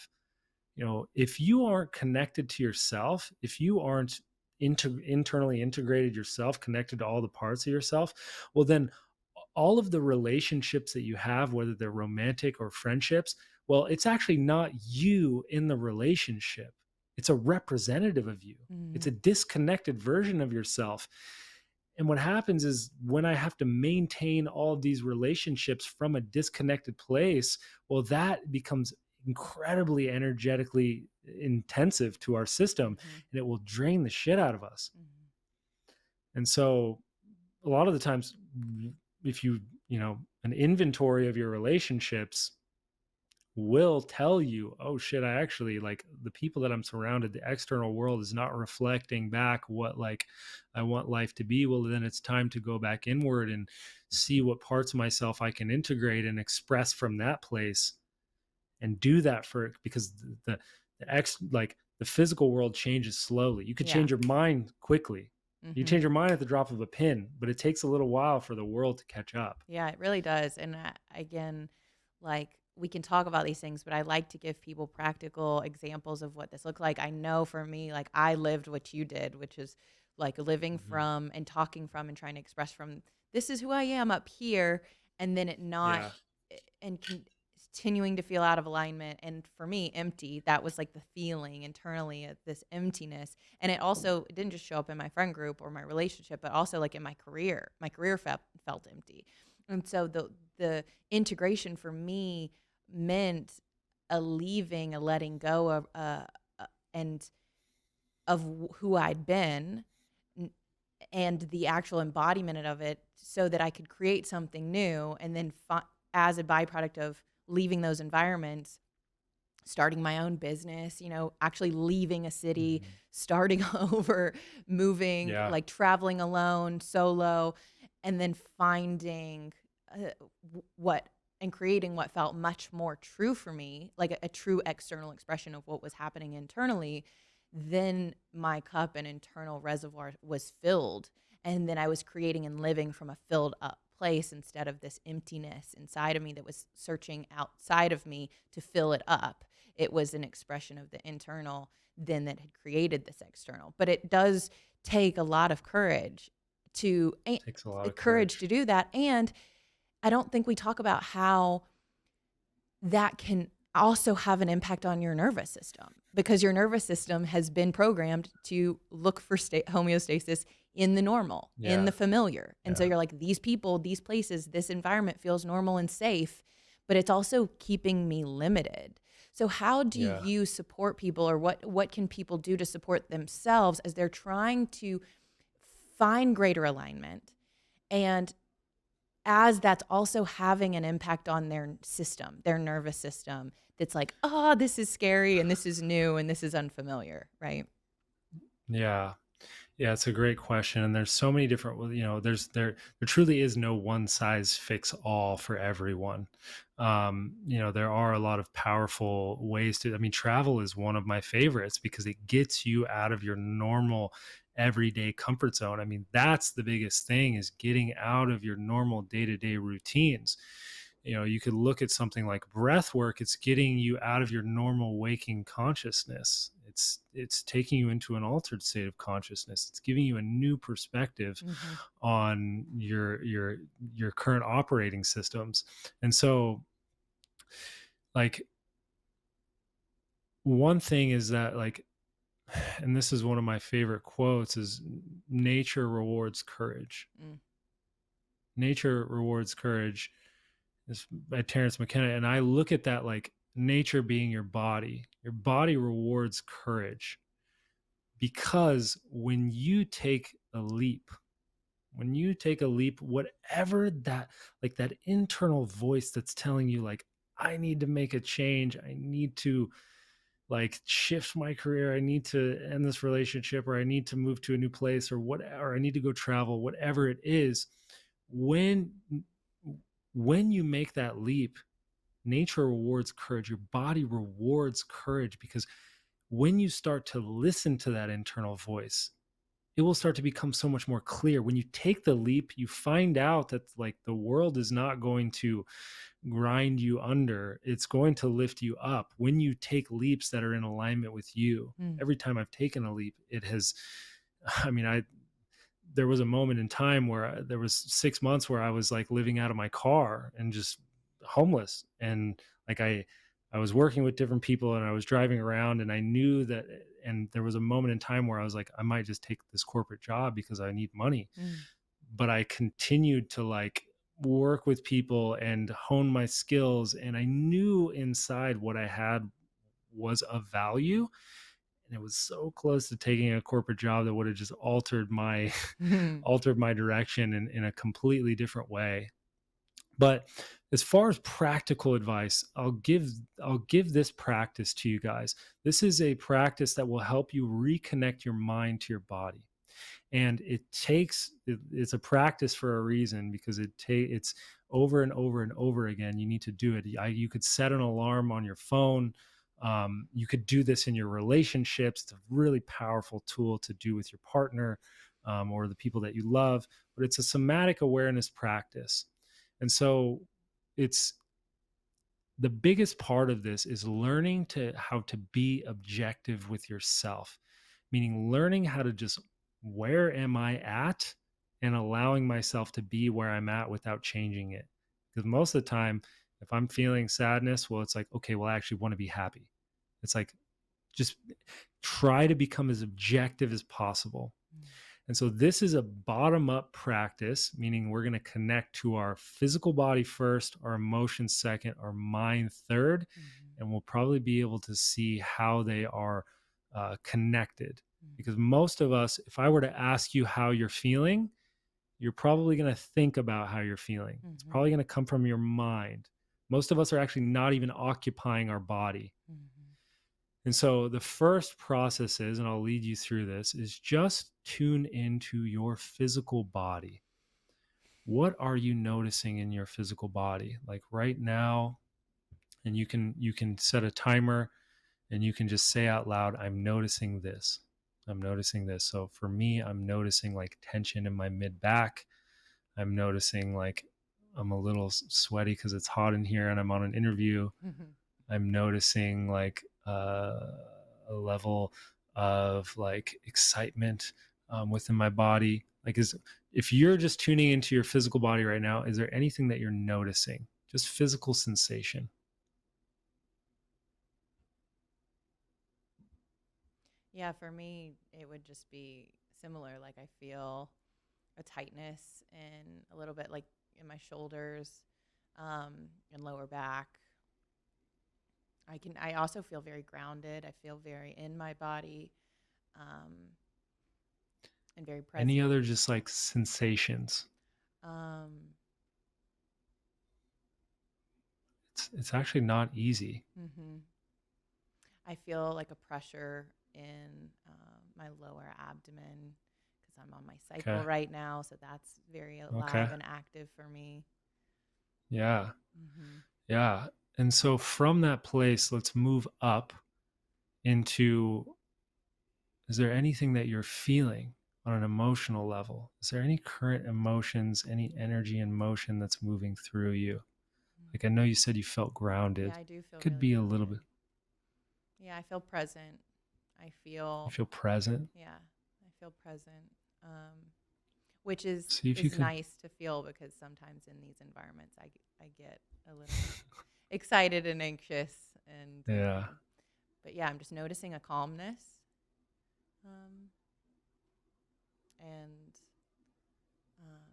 if you aren't connected to yourself, if you aren't internally integrated yourself, connected to all the parts of yourself, well, then all of the relationships that you have, whether they're romantic or friendships, well, it's actually not you in the relationship. It's a representative of you. It's mm, a disconnected version of yourself. And what happens is when I have to maintain all of these relationships from a disconnected place, well, that becomes incredibly energetically intensive to our system, mm-hmm, and it will drain the shit out of us. mm-hmm. And so a lot of the times, if an inventory of your relationships will tell you, oh shit, I actually like the people that I'm surrounded, the external world is not reflecting back what like I want life to be. Well, then it's time to go back inward and see what parts of myself I can integrate and express from that place, and do that for, because the physical world changes slowly. You could Yeah. change your mind quickly. You Mm-hmm. change your mind at the drop of a pin, but it takes a little while for the world to catch up. Yeah, it really does. And again, like we can talk about these things, but I like to give people practical examples of what this looked like. I know for me, like I lived what you did, which is like living Mhm. from and talking from and trying to express from this is who I am up here, and then it not Yeah. and continuing to feel out of alignment. And for me, empty. That was like the feeling internally of this emptiness. And it didn't just show up in my friend group or my relationship, but also like in my career. My career felt empty. And so the integration for me meant a leaving, a letting go of and of who I'd been, n- and the actual embodiment of it, so that I could create something new. And then as a byproduct of leaving those environments, starting my own business, actually leaving a city, Mhm. starting over, moving, Yeah. like traveling alone, solo, and then finding uh, what and creating what felt much more true for me, like a true external expression of what was happening internally. Then my cup and internal reservoir was filled. And then I was creating and living from a filled up place instead of this emptiness inside of me that was searching outside of me to fill it up. It was an expression of the internal then that had created this external. But it does take a lot of Takes a lot of courage courage. to do that. And I don't think we talk about how that can also have an impact on your nervous system, because your nervous system has been programmed to look for homeostasis in the normal, in the Yeah. familiar. And so Yeah. you're like, these people, these places, this environment feels normal and safe, but it's also keeping me limited. So how do Yeah. you support people, or what can people do to support themselves as they're trying to find greater alignment, and as that's also having an impact on their system, their nervous system, that's like, oh, this is scary and this is new and this is unfamiliar, right? Yeah. Yeah, it's a great question, and there's so many different. Well, there truly is no one size fits all for everyone. There are a lot of powerful ways to. I mean, travel is one of my favorites because it gets you out of your normal everyday comfort zone. I mean, that's the biggest thing, is getting out of your normal day to day routines. You could look at something like breath work. It's getting you out of your normal waking consciousness. It's taking you into an altered state of consciousness. It's giving you a new perspective Mm-hmm. on your current operating systems. And so, like, one thing is that, like, and this is one of my favorite quotes, is nature rewards courage. Mm. Nature rewards courage is by Terrence McKenna. And I look at that like nature being your body. Your body rewards courage, because when you take a leap, whatever that, like that internal voice that's telling you, like, I need to make a change, I need to like shift my career, I need to end this relationship, or I need to move to a new place, or what, or I need to go travel, whatever it is. When when you make that leap, nature rewards courage, your body rewards courage, because when you start to listen to that internal voice, it will start to become so much more clear. When you take the leap, you find out that like the world is not going to grind you under, it's going to lift you up when you take leaps that are in alignment with you. Mm. Every time I've taken a leap, it has, I mean, I there was a moment in time where there was 6 months where I was like living out of my car and just homeless. And like I was working with different people and I was driving around, and I knew that, and there was a moment in time where I was like, I might just take this corporate job because I need money. Mm. But I continued to like work with people and hone my skills. And I knew inside what I had was of value. And it was so close to taking a corporate job that would have just altered my Mm. altered my direction in a completely different way. But as far as practical advice, I'll give this practice to you guys. This is a practice that will help you reconnect your mind to your body. And it's a practice for a reason, because it's over and over and over again. You need to do it. You could set an alarm on your phone. You could do this in your relationships. It's a really powerful tool to do with your partner, or the people that you love. But it's a somatic awareness practice. And so it's the biggest part of this is learning to how to be objective with yourself, meaning learning how to just, where am I at, and allowing myself to be where I'm at without changing it. Because most of the time, if I'm feeling sadness, well, it's like, okay, well, I actually want to be happy. It's like, just try to become as objective as possible. Mm. And so this is a bottom up practice, meaning we're going to connect to our physical body first, our emotions second, our mind third, Mhm. and we'll probably be able to see how they are connected. Mm. Because most of us, if I were to ask you how you're feeling, you're probably going to think about how you're feeling. It's Mhm. probably going to come from your mind. Most of us are actually not even occupying our body. Mhm. And so the first process is, and I'll lead you through this, is just tune into your physical body. What are you noticing in your physical body? Like right now, and you can set a timer, and you can just say out loud, I'm noticing this. I'm noticing this. So for me, I'm noticing like tension in my mid back. I'm noticing like I'm a little sweaty because it's hot in here and I'm on an interview. Mhm. I'm noticing like a level of like excitement within my body. Like, if you're just tuning into your physical body right now, is there anything that you're noticing? Just physical sensation. Yeah, for me, it would just be similar. Like I feel a tightness in a little bit like in my shoulders, and lower back. I also feel very grounded. I feel very in my body, um, and very Any present. other just like sensations? Um, It's actually not easy. mhm. I feel like a pressure in my lower abdomen because I'm on my Okay. cycle right now. So that's very Okay. alive and active for me. Yeah. Hmm. Yeah. And so from that place, let's move up into, is there anything that you're feeling on an emotional level? Is there any current emotions, any energy and motion that's moving through you? Like I know you said you felt Yeah, grounded. I do feel Could really be a little grounded. bit. Yeah, I feel present. I You feel, feel present. yeah, I feel present, which is See if you is can. nice to feel because sometimes in these environments I get a little excited and anxious and Yeah. but yeah, I'm just noticing a calmness, um, and um,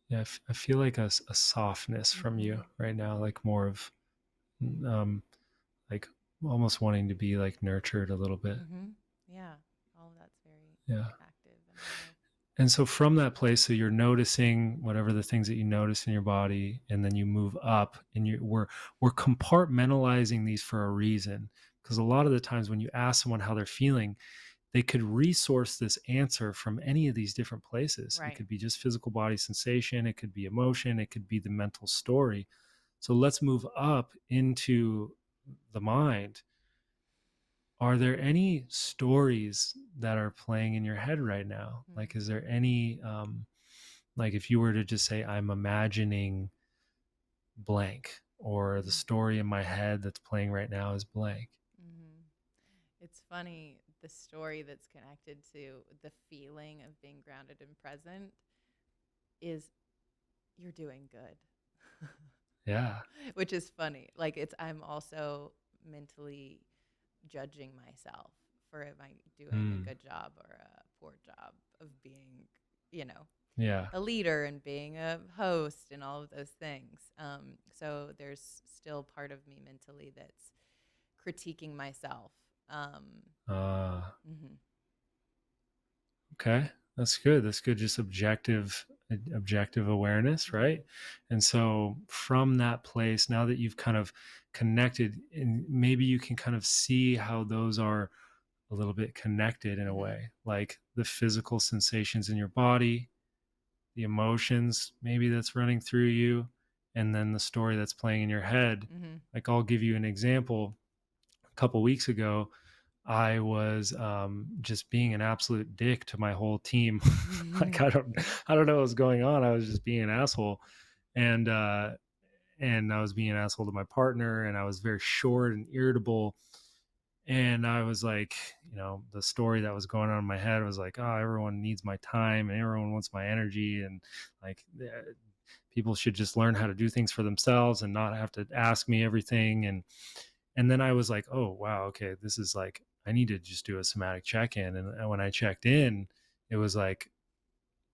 Yeah. I feel like a softness from hmm you right now, like more of, um, like almost wanting to be like nurtured a little bit. hmm yeah, all of that's very Yeah. active and alive. And so from that place, so you're noticing whatever the things that you notice in your body, and then you move up, and we're compartmentalizing these for a reason. Because a lot of the times when you ask someone how they're feeling, they could resource this answer from any of these different places. It Right. could be just physical body sensation, it could be emotion, it could be the mental story. So let's move up into the mind. Are there any stories that are playing in your head right now? Like, is there any, like if you were to just say, I'm imagining blank, or the Mm-hmm. story in my head that's playing right now is blank. Mm-hmm. It's funny, the story that's connected to the feeling of being grounded and present is you're doing good. Yeah. Which is funny. Like I'm also mentally judging myself for am I doing a Mm, good job or a poor job of being, you know, yeah. a leader and being a host and all of those things. So there's still part of me mentally that's critiquing myself. Um, Uh, mhm, okay. That's good. That's good. Just objective awareness, mhm, right? And so from that place, now that you've kind of connected, and maybe you can kind of see how those are a little bit connected in a mhm, way, like the physical sensations in your body, the emotions maybe that's running through you, and then the story that's playing in your head. mhm, Like, I'll give you an example. A couple weeks ago, I was just being an absolute dick to my whole team. Like, mhm, I don't know what was going on. I was just being an asshole, and I was being an asshole to my partner, and I was very short and irritable. And I was like, the story that was going on in my head was like, oh, everyone needs my time and everyone wants my energy. And like, people should just learn how to do things for themselves and not have to ask me everything. And then I was like, oh, wow, okay, this is like, I need to just do a somatic check in. And when I checked in, it was like,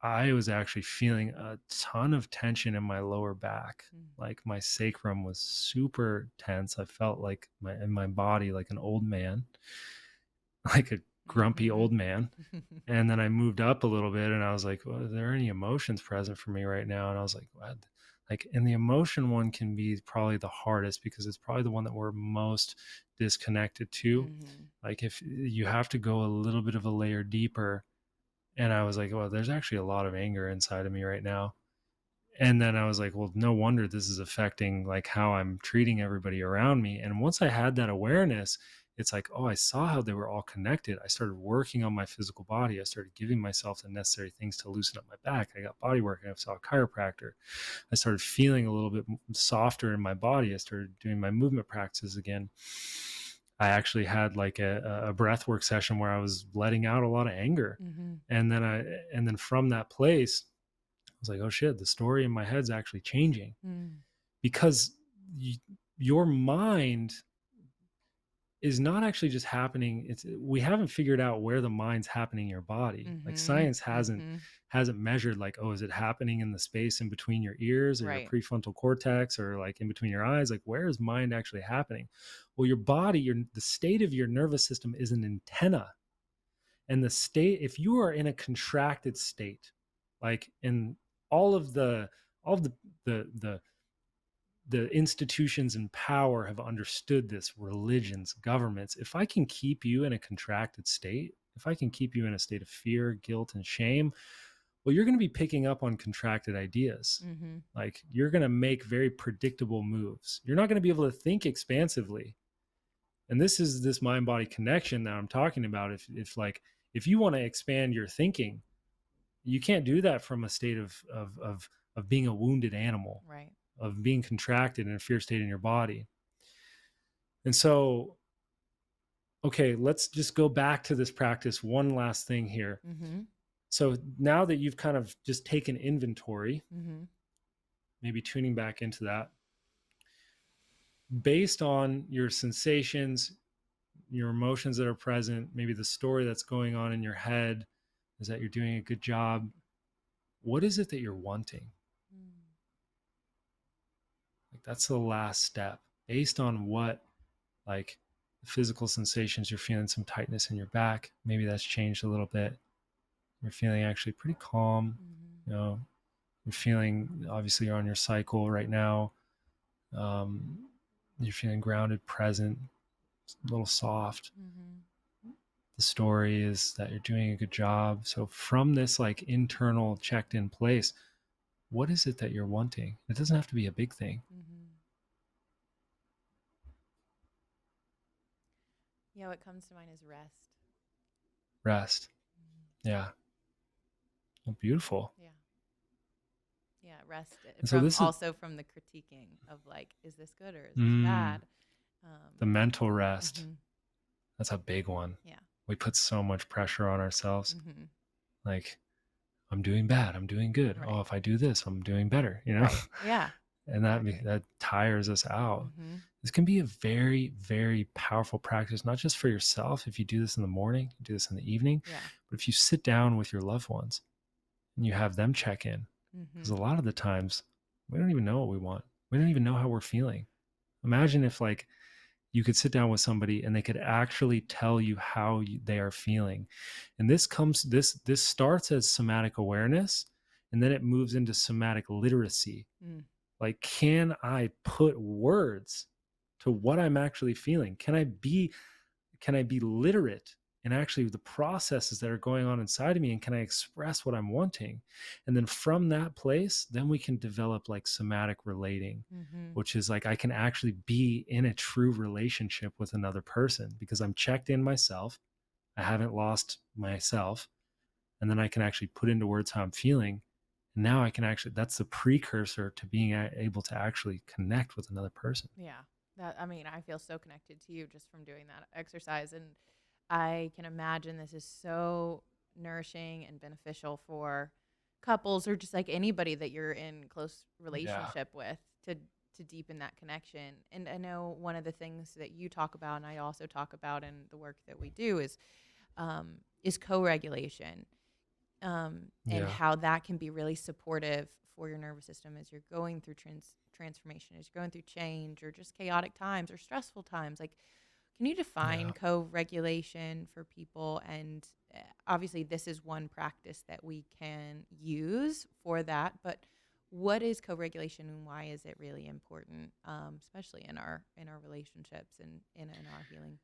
I was actually feeling a ton of tension in my lower back. mhm, Like, my sacrum was super tense. I felt like in my body like an old man, like a grumpy mhm. old man. And then I moved up a little bit, and I was like, well, are there any emotions present for me right now? And I was like, what? Like, and the emotion one can be probably the hardest because it's probably the one that we're most disconnected to. Mhm. Like, if you have to go a little bit of a layer deeper. And I was like, well, there's actually a lot of anger inside of me right now. And then I was like, well, no wonder this is affecting like how I'm treating everybody around me. And once I had that awareness, it's like, oh, I saw how they were all connected. I started working on my physical body. I started giving myself the necessary things to loosen up my back. I got body work, and I saw a chiropractor. I started feeling a little bit softer in my body. I started doing my movement practices again. I actually had like a breath work session where I was letting out a lot of anger. Mhm. And then from that place, I was like, oh shit, the story in my head's actually changing Mm. because your mind is not actually just happening. We haven't figured out where the mind's happening in your body. Like, Mhm. science hasn't Mhm. hasn't measured like, oh, is it happening in the space in between your ears or your Right. prefrontal cortex or like in between your eyes? Like, where is mind actually happening? Well, your body, the state of your nervous system is an antenna. And the state, if you are in a contracted state, like in all of the all of the the institutions in power have understood this, religions, governments. If I can keep you in a contracted state, if I can keep you in a state of fear, guilt, and shame, well, you're going to be picking up on contracted ideas. Mhm. Like, you're going to make very predictable moves. You're not going to be able to think expansively. And this is this mind body connection that I'm talking about. If you want to expand your thinking, you can't do that from a state of being a wounded animal, Right. of being contracted in a fear state in your body. And so, okay, let's just go back to this practice. One last thing here. Mhm. So now that you've kind of just taken inventory, Mhm. maybe tuning back into that, based on your sensations, your emotions that are present, maybe the story that's going on in your head is that you're doing a good job. What is it that you're wanting? Mm. Like, that's the last step. Based on what, like, the physical sensations, you're feeling some tightness in your back. Maybe that's changed a little bit. You're feeling actually pretty calm. Mm-hmm. You know, you're feeling, obviously you're on your cycle right now. Um, you're feeling grounded, present, a little soft. Mm-hmm. The story is that you're doing a good job. So from this like internal checked in place, what is it that you're wanting? It doesn't have to be a big thing. Mm-hmm. Yeah, what comes to mind is rest. Rest. Mm-hmm. Yeah. Well, beautiful. Yeah. Yeah, rest And so from this is also from the critiquing of like, is this good or is this mm, bad? the mental rest. Mm-hmm. That's a big one. Yeah. We put so much pressure on ourselves. Mm-hmm. Like, I'm doing bad. I'm doing good. Oh, Right. if I do this, I'm doing better, Right. Yeah. and Exactly. that tires us out. Mm-hmm. This can be a very, very powerful practice, not just for yourself. If you do this in the morning, you do this in the evening, Yeah. but if you sit down with your loved ones and you have them check in, because Mm-hmm. a lot of the times we don't even know what we want. We don't even know how we're feeling. Imagine if like you could sit down with somebody and they could actually tell you how they are feeling. And this starts as somatic awareness, and then it moves into somatic literacy. Mm. Like, can I put words to what I'm actually feeling? Can I be literate in actually the processes that are going on inside of me, and can I express what I'm wanting? And then from that place, then we can develop like somatic relating, Mm-hmm. which is like I can actually be in a true relationship with another person because I'm checked in myself. I haven't lost myself, and then I can actually put into words how I'm feeling. And now I can actually, that's the precursor to being able to actually connect with another person. Yeah. I mean, I feel so connected to you just from doing that exercise. And I can imagine this is so nourishing and beneficial for couples or just like anybody that you're in close Yeah. relationship with to deepen that connection. And I know one of the things that you talk about and I also talk about in the work that we do is co-regulation, and Yeah. how that can be really supportive for your nervous system as you're going through transformation, as you're going through change or just chaotic times or stressful times. Like, can you define Yeah. co-regulation for people? And obviously, this is one practice that we can use for that. But what is co-regulation, and why is it really important, especially in our relationships and in our healing?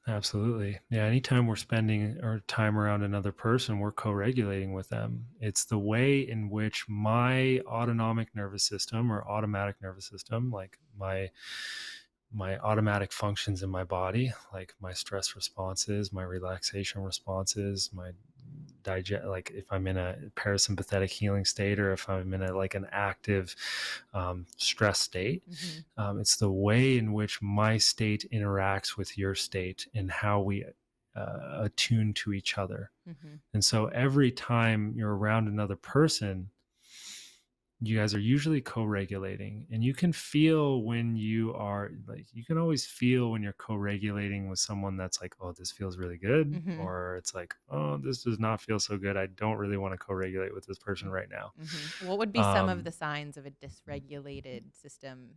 Absolutely. Yeah. Anytime we're spending our time around another person, we're co regulating with them. It's the way in which my autonomic nervous system or automatic nervous system, like my automatic functions in my body, like my stress responses, my relaxation responses, my digest, like if I'm in a parasympathetic healing state or if I'm in a like an active stress state. Mm-hmm. It's the way in which my state interacts with your state and how we attune to each other. Mm-hmm. And so every time you're around another person, you guys are usually co-regulating, and you can feel when you are like, you can always feel when you're co-regulating with someone that's like, oh, this feels really good, Mm-hmm. or it's like, oh, this does not feel so good, I don't really want to co-regulate with this person right now. Mm-hmm. What would be some of um the signs of a dysregulated system,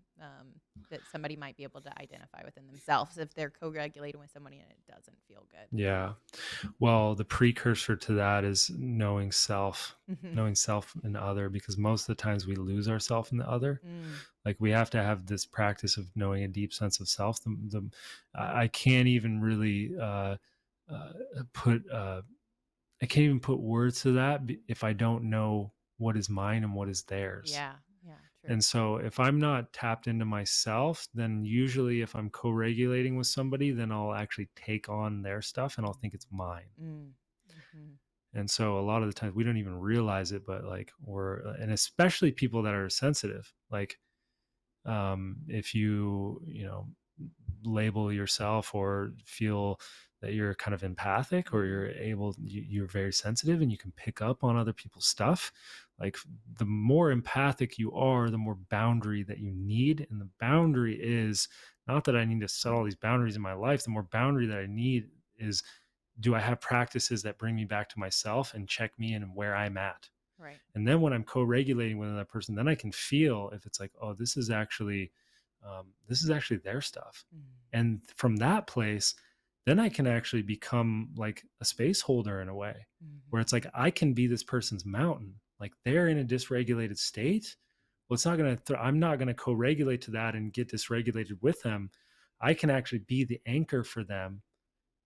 that somebody might be able to identify within themselves if they're co-regulating with somebody and it doesn't feel good? yeah, well, the precursor to that is Mm-hmm. knowing self and other, because most of the times we lose ourself in the other. Mm. Like, we have to have this practice of knowing a deep sense of self. I can't even really uh, put I can't even put words to that if I don't know what is mine and what is theirs. Yeah. Yeah. True. And so if I'm not tapped into myself, then usually if I'm co-regulating with somebody, then I'll actually take on their stuff and I'll think it's mine. Mm. Mm-hmm. And so a lot of the times we don't even realize it, but like and especially people that are sensitive, like if you know, label yourself or feel that you're kind of empathic, or Mm-hmm. you're very sensitive and you can pick up on other people's stuff, like the more empathic you are, the more boundary that you need. And the boundary is not that I need to set all these boundaries in my life. The more boundary that I need is, do I have practices that bring me back to myself and check me in where I'm at? Right. And then when I'm co-regulating with another person, then I can feel if it's like, oh, this is actually their stuff. Mm. And from that place, then I can actually become like a space holder in a way, where it's Mhm. like I can be this person's mountain. Like they're in a dysregulated state. Well, it's not going to, I'm not going to co regulate to that and get dysregulated with them. I can actually be the anchor for them,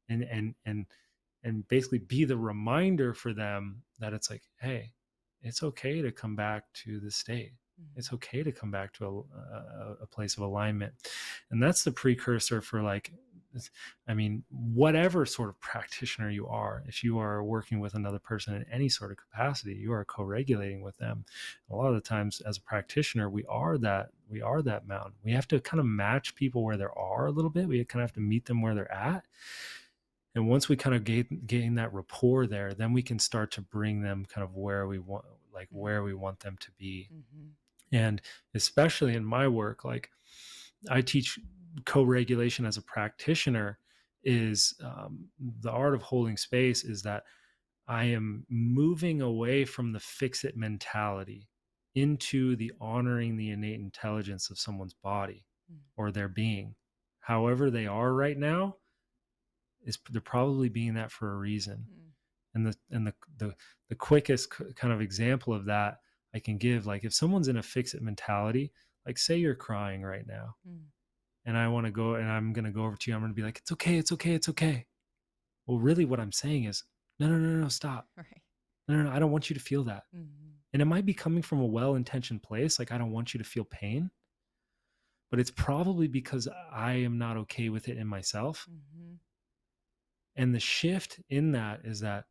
and, and basically be the reminder for them that it's like, hey, it's okay to come back to the state. It's Mhm. okay to come back to a place of alignment. And that's the precursor for like, I mean, whatever sort of practitioner you are, if you are working with another person in any sort of capacity, you are co-regulating with them. A lot of the times as a practitioner, we are that mountain. We have to kind of match people where they are a little bit. We kind of have to meet them where they're at. And once we kind of gain that rapport there, then we can start to bring them kind of where we want, like where we want them to be. Mhm. And especially in my work, like I teach co-regulation as a practitioner, is the art of holding space is that I am moving away from the fix it mentality into the honoring the innate intelligence of someone's body Mhm. or their being. However they are right now, is they're probably being that for a reason. Mhm. And the quickest kind of example of that I can give, like if someone's in a fix it mentality, like say you're crying right now, Mhm. and I want to go and I'm going to go over to you, I'm going to be like, it's okay, it's okay, it's okay. Well, really what I'm saying is, no, no, no, no, stop. Right. No, no, no, I don't want you to feel that. Mhm. And it might be coming from a well-intentioned place, like I don't want you to feel pain, but it's probably because I am not okay with it in myself. Mhm. And the shift in that is that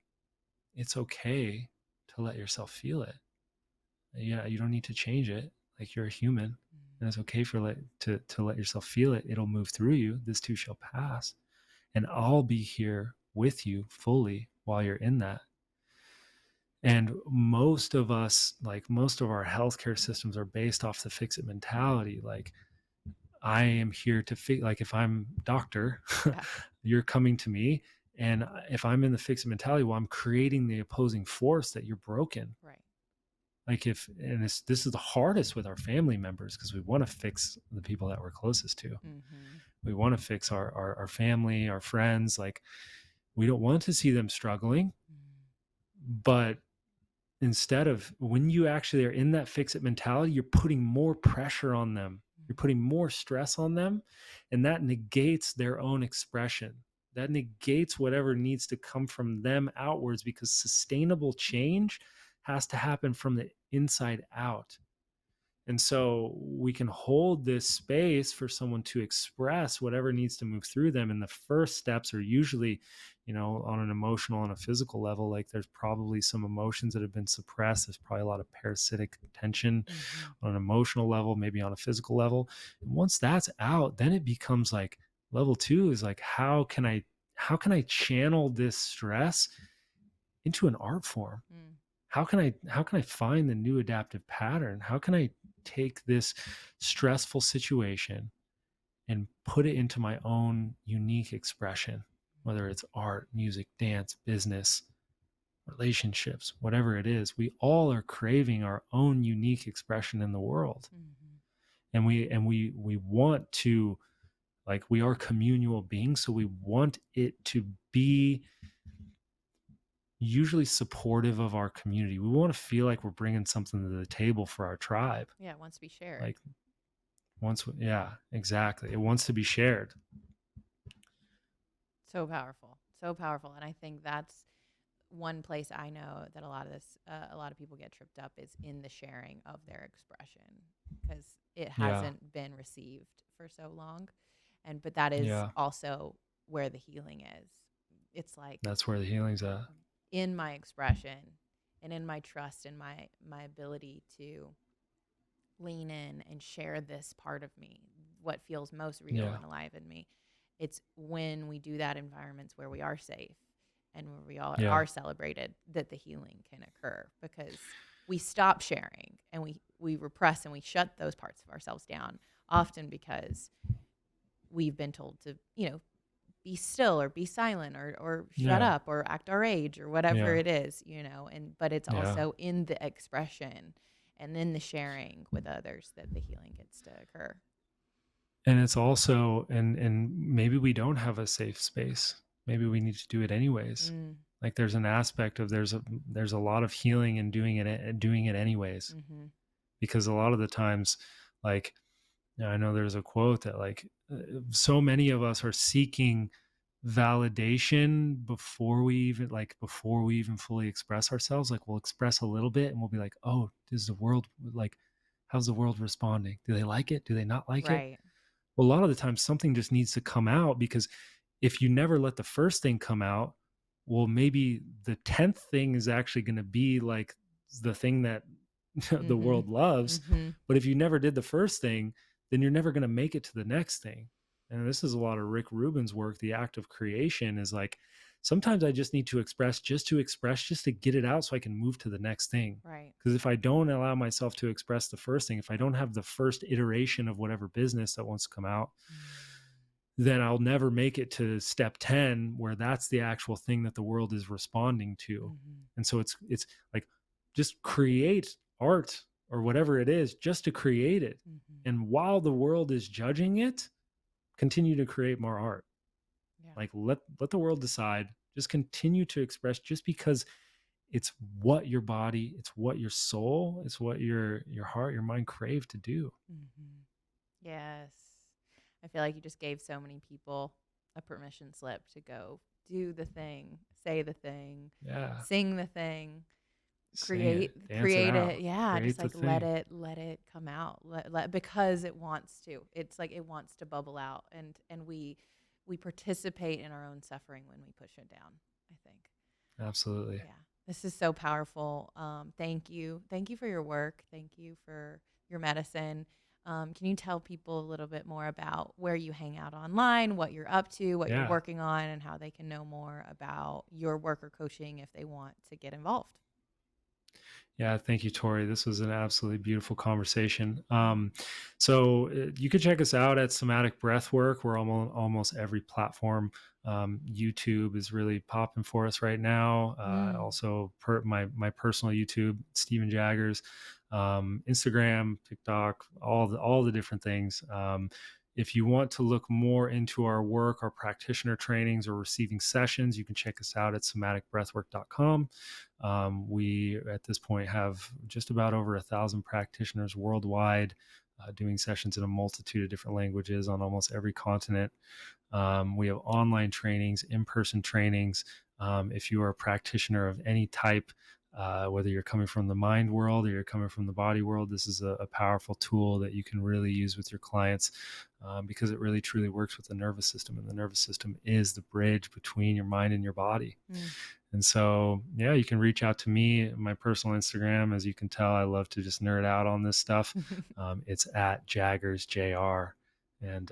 it's okay to let yourself feel it. Yeah, you don't need to change it. Like you're a human, and it's okay for to let yourself feel it. It'll move through you. This too shall pass, and I'll be here with you fully while you're in that. And most of us, like most of our healthcare systems, are based off the fix it mentality. Like I am here to fix. Like if I'm doctor, Yeah. you're coming to me, and if I'm in the fix it mentality, well, I'm creating the opposing force that you're broken. Right. Like if, and this is the hardest with our family members, because we want to fix the people that we're closest to. Mhm. We want to fix our family, our friends. Like we don't want to see them struggling. Mhm. But instead of, when you actually are in that fix it mentality, you're putting more pressure on them, you're Mhm. putting more stress on them, and that negates their own expression. That negates whatever needs to come from them outwards, because sustainable change has to happen from the inside out. And so we can hold this space for someone to express whatever needs to move through them. And the first steps are usually, on an emotional and a physical level. Like there's probably some emotions that have been suppressed. There's probably a lot of parasitic tension Mhm. on an emotional level, maybe on a physical level. And once that's out, then it becomes like level two is like, how can I channel this stress into an art form? Mhm. How can I find the new adaptive pattern? How can I take this stressful situation and put it into my own unique expression, whether it's art, music, dance, business, relationships, whatever it is. We all are craving our own unique expression in the world. Mhm. And we want to, like, we are communal beings, so we want it to be usually supportive of our community. We want to feel like we're bringing something to the table for our tribe. Yeah, it wants to be shared. Like yeah, exactly. It wants to be shared. So powerful. So powerful. And I think that's one place I know that a lot of people get tripped up is in the sharing of their expression because it Yeah, hasn't been received for so long. But that is yeah. also where the healing is. It's like That's where the healing's at. in my expression and in my trust and my ability to lean in and share this part of me, what feels most real Yeah, and alive in me. It's when we do that environments where we are safe and where we all yeah, are celebrated that the healing can occur because we stop sharing and we repress and we shut those parts of ourselves down often because we've been told to, be still or be silent or shut yeah, up or act our age or whatever yeah, it is, but it's yeah. also in the expression and in the sharing with others that the healing gets to occur. And it's also, and maybe we don't have a safe space. Maybe we need to do it anyways. Mm, Like there's an aspect of there's a lot of healing in doing it anyways. mm-hmm, Because a lot of the times, like, I know there's a quote that like so many of us are seeking validation before we even fully express ourselves. Like we'll express a little bit and we'll be like, oh, is the world like, how's the world responding? Do they like it? Do they not like it? right. Well, a lot of the time something just needs to come out, because if you never let the first thing come out, well, maybe the 10th thing is actually going to be like the thing that the Mm-hmm, world loves. mm-hmm, But if you never did the first thing, then you're never going to make it to the next thing. And this is a lot of Rick Rubin's work. The act of creation is like, sometimes I just need to express, just to get it out so I can move to the next thing. right. Because if I don't allow myself to express the first thing, if I don't have the first iteration of whatever business that wants to come out, then I'll never make it to step 10, where that's the actual thing that the world is responding to. Mm-hmm, And so it's like, just create art or whatever it is, just to create it. mm-hmm. And while the world is judging it, continue to create more art. Yeah. Like let the world decide. Just continue to express, just because it's what your body, it's what your soul, it's what your heart, your mind crave to do. Mm-hmm. Yes. I feel like you just gave so many people a permission slip to go do the thing, say the thing, Yeah. sing the thing, Sing it, dance it create out, it. Yeah, just create the like thing. let it come out. Because it wants to. It's like it wants to bubble out, and we participate in our own suffering when we push it down, I think. Absolutely. Yeah. This is so powerful. Thank you. Thank you for your work. Thank you for your medicine. Can you tell people a little bit more about where you hang out online, what you're up to, what you're Yeah. working on, and how they can know more about your work or coaching if they want to get involved? Yeah, thank you, Tori. This was an absolutely beautiful conversation. You could check us out at Somatic Breathwork. We're almost every platform. YouTube is really popping for us right now. Mm. Also, my personal YouTube, Stephen Jaggers, Instagram, TikTok, all the different things. If you want to look more into our work, our practitioner trainings, or receiving sessions, you can check us out at somaticbreathwork.com. We, at this point, have just about over 1,000 practitioners worldwide, doing sessions in a multitude of different languages on almost every continent. We have online trainings, in-person trainings. If you are a practitioner of any type, whether you're coming from the mind world or you're coming from the body world, this is a powerful tool that you can really use with your clients, because it really truly works with the nervous system. And the nervous system is the bridge between your mind and your body. Mm. And so, yeah, you can reach out to me. My personal Instagram, as you can tell, I love to just nerd out on this stuff. It's at Jaggers JR. And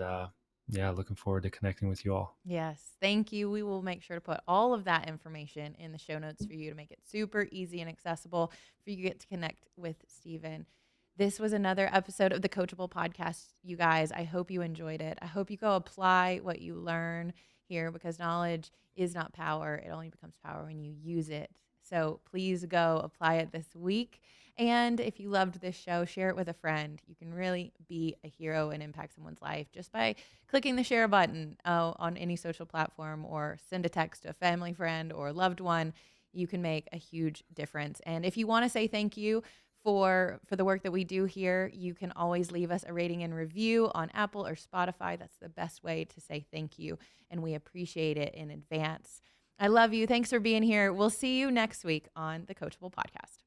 yeah, looking forward to connecting with you all. Yes, thank you. We will make sure to put all of that information in the show notes for you to make it super easy and accessible for you to get to connect with Stephen. This was another episode of the Coachable Podcast, you guys. I hope you enjoyed it. I hope you go apply what you learn here, because knowledge is not power. It only becomes power when you use it. So please go apply it this week. And if you loved this show, share it with a friend. You can really be a hero and impact someone's life just by clicking the share button on any social platform, or send a text to a family friend or loved one. You can make a huge difference. And if you want to say thank you for the work that we do here, you can always leave us a rating and review on Apple or Spotify. That's the best way to say thank you, and we appreciate it in advance. I love you. Thanks for being here. We'll see you next week on the Coachable Podcast.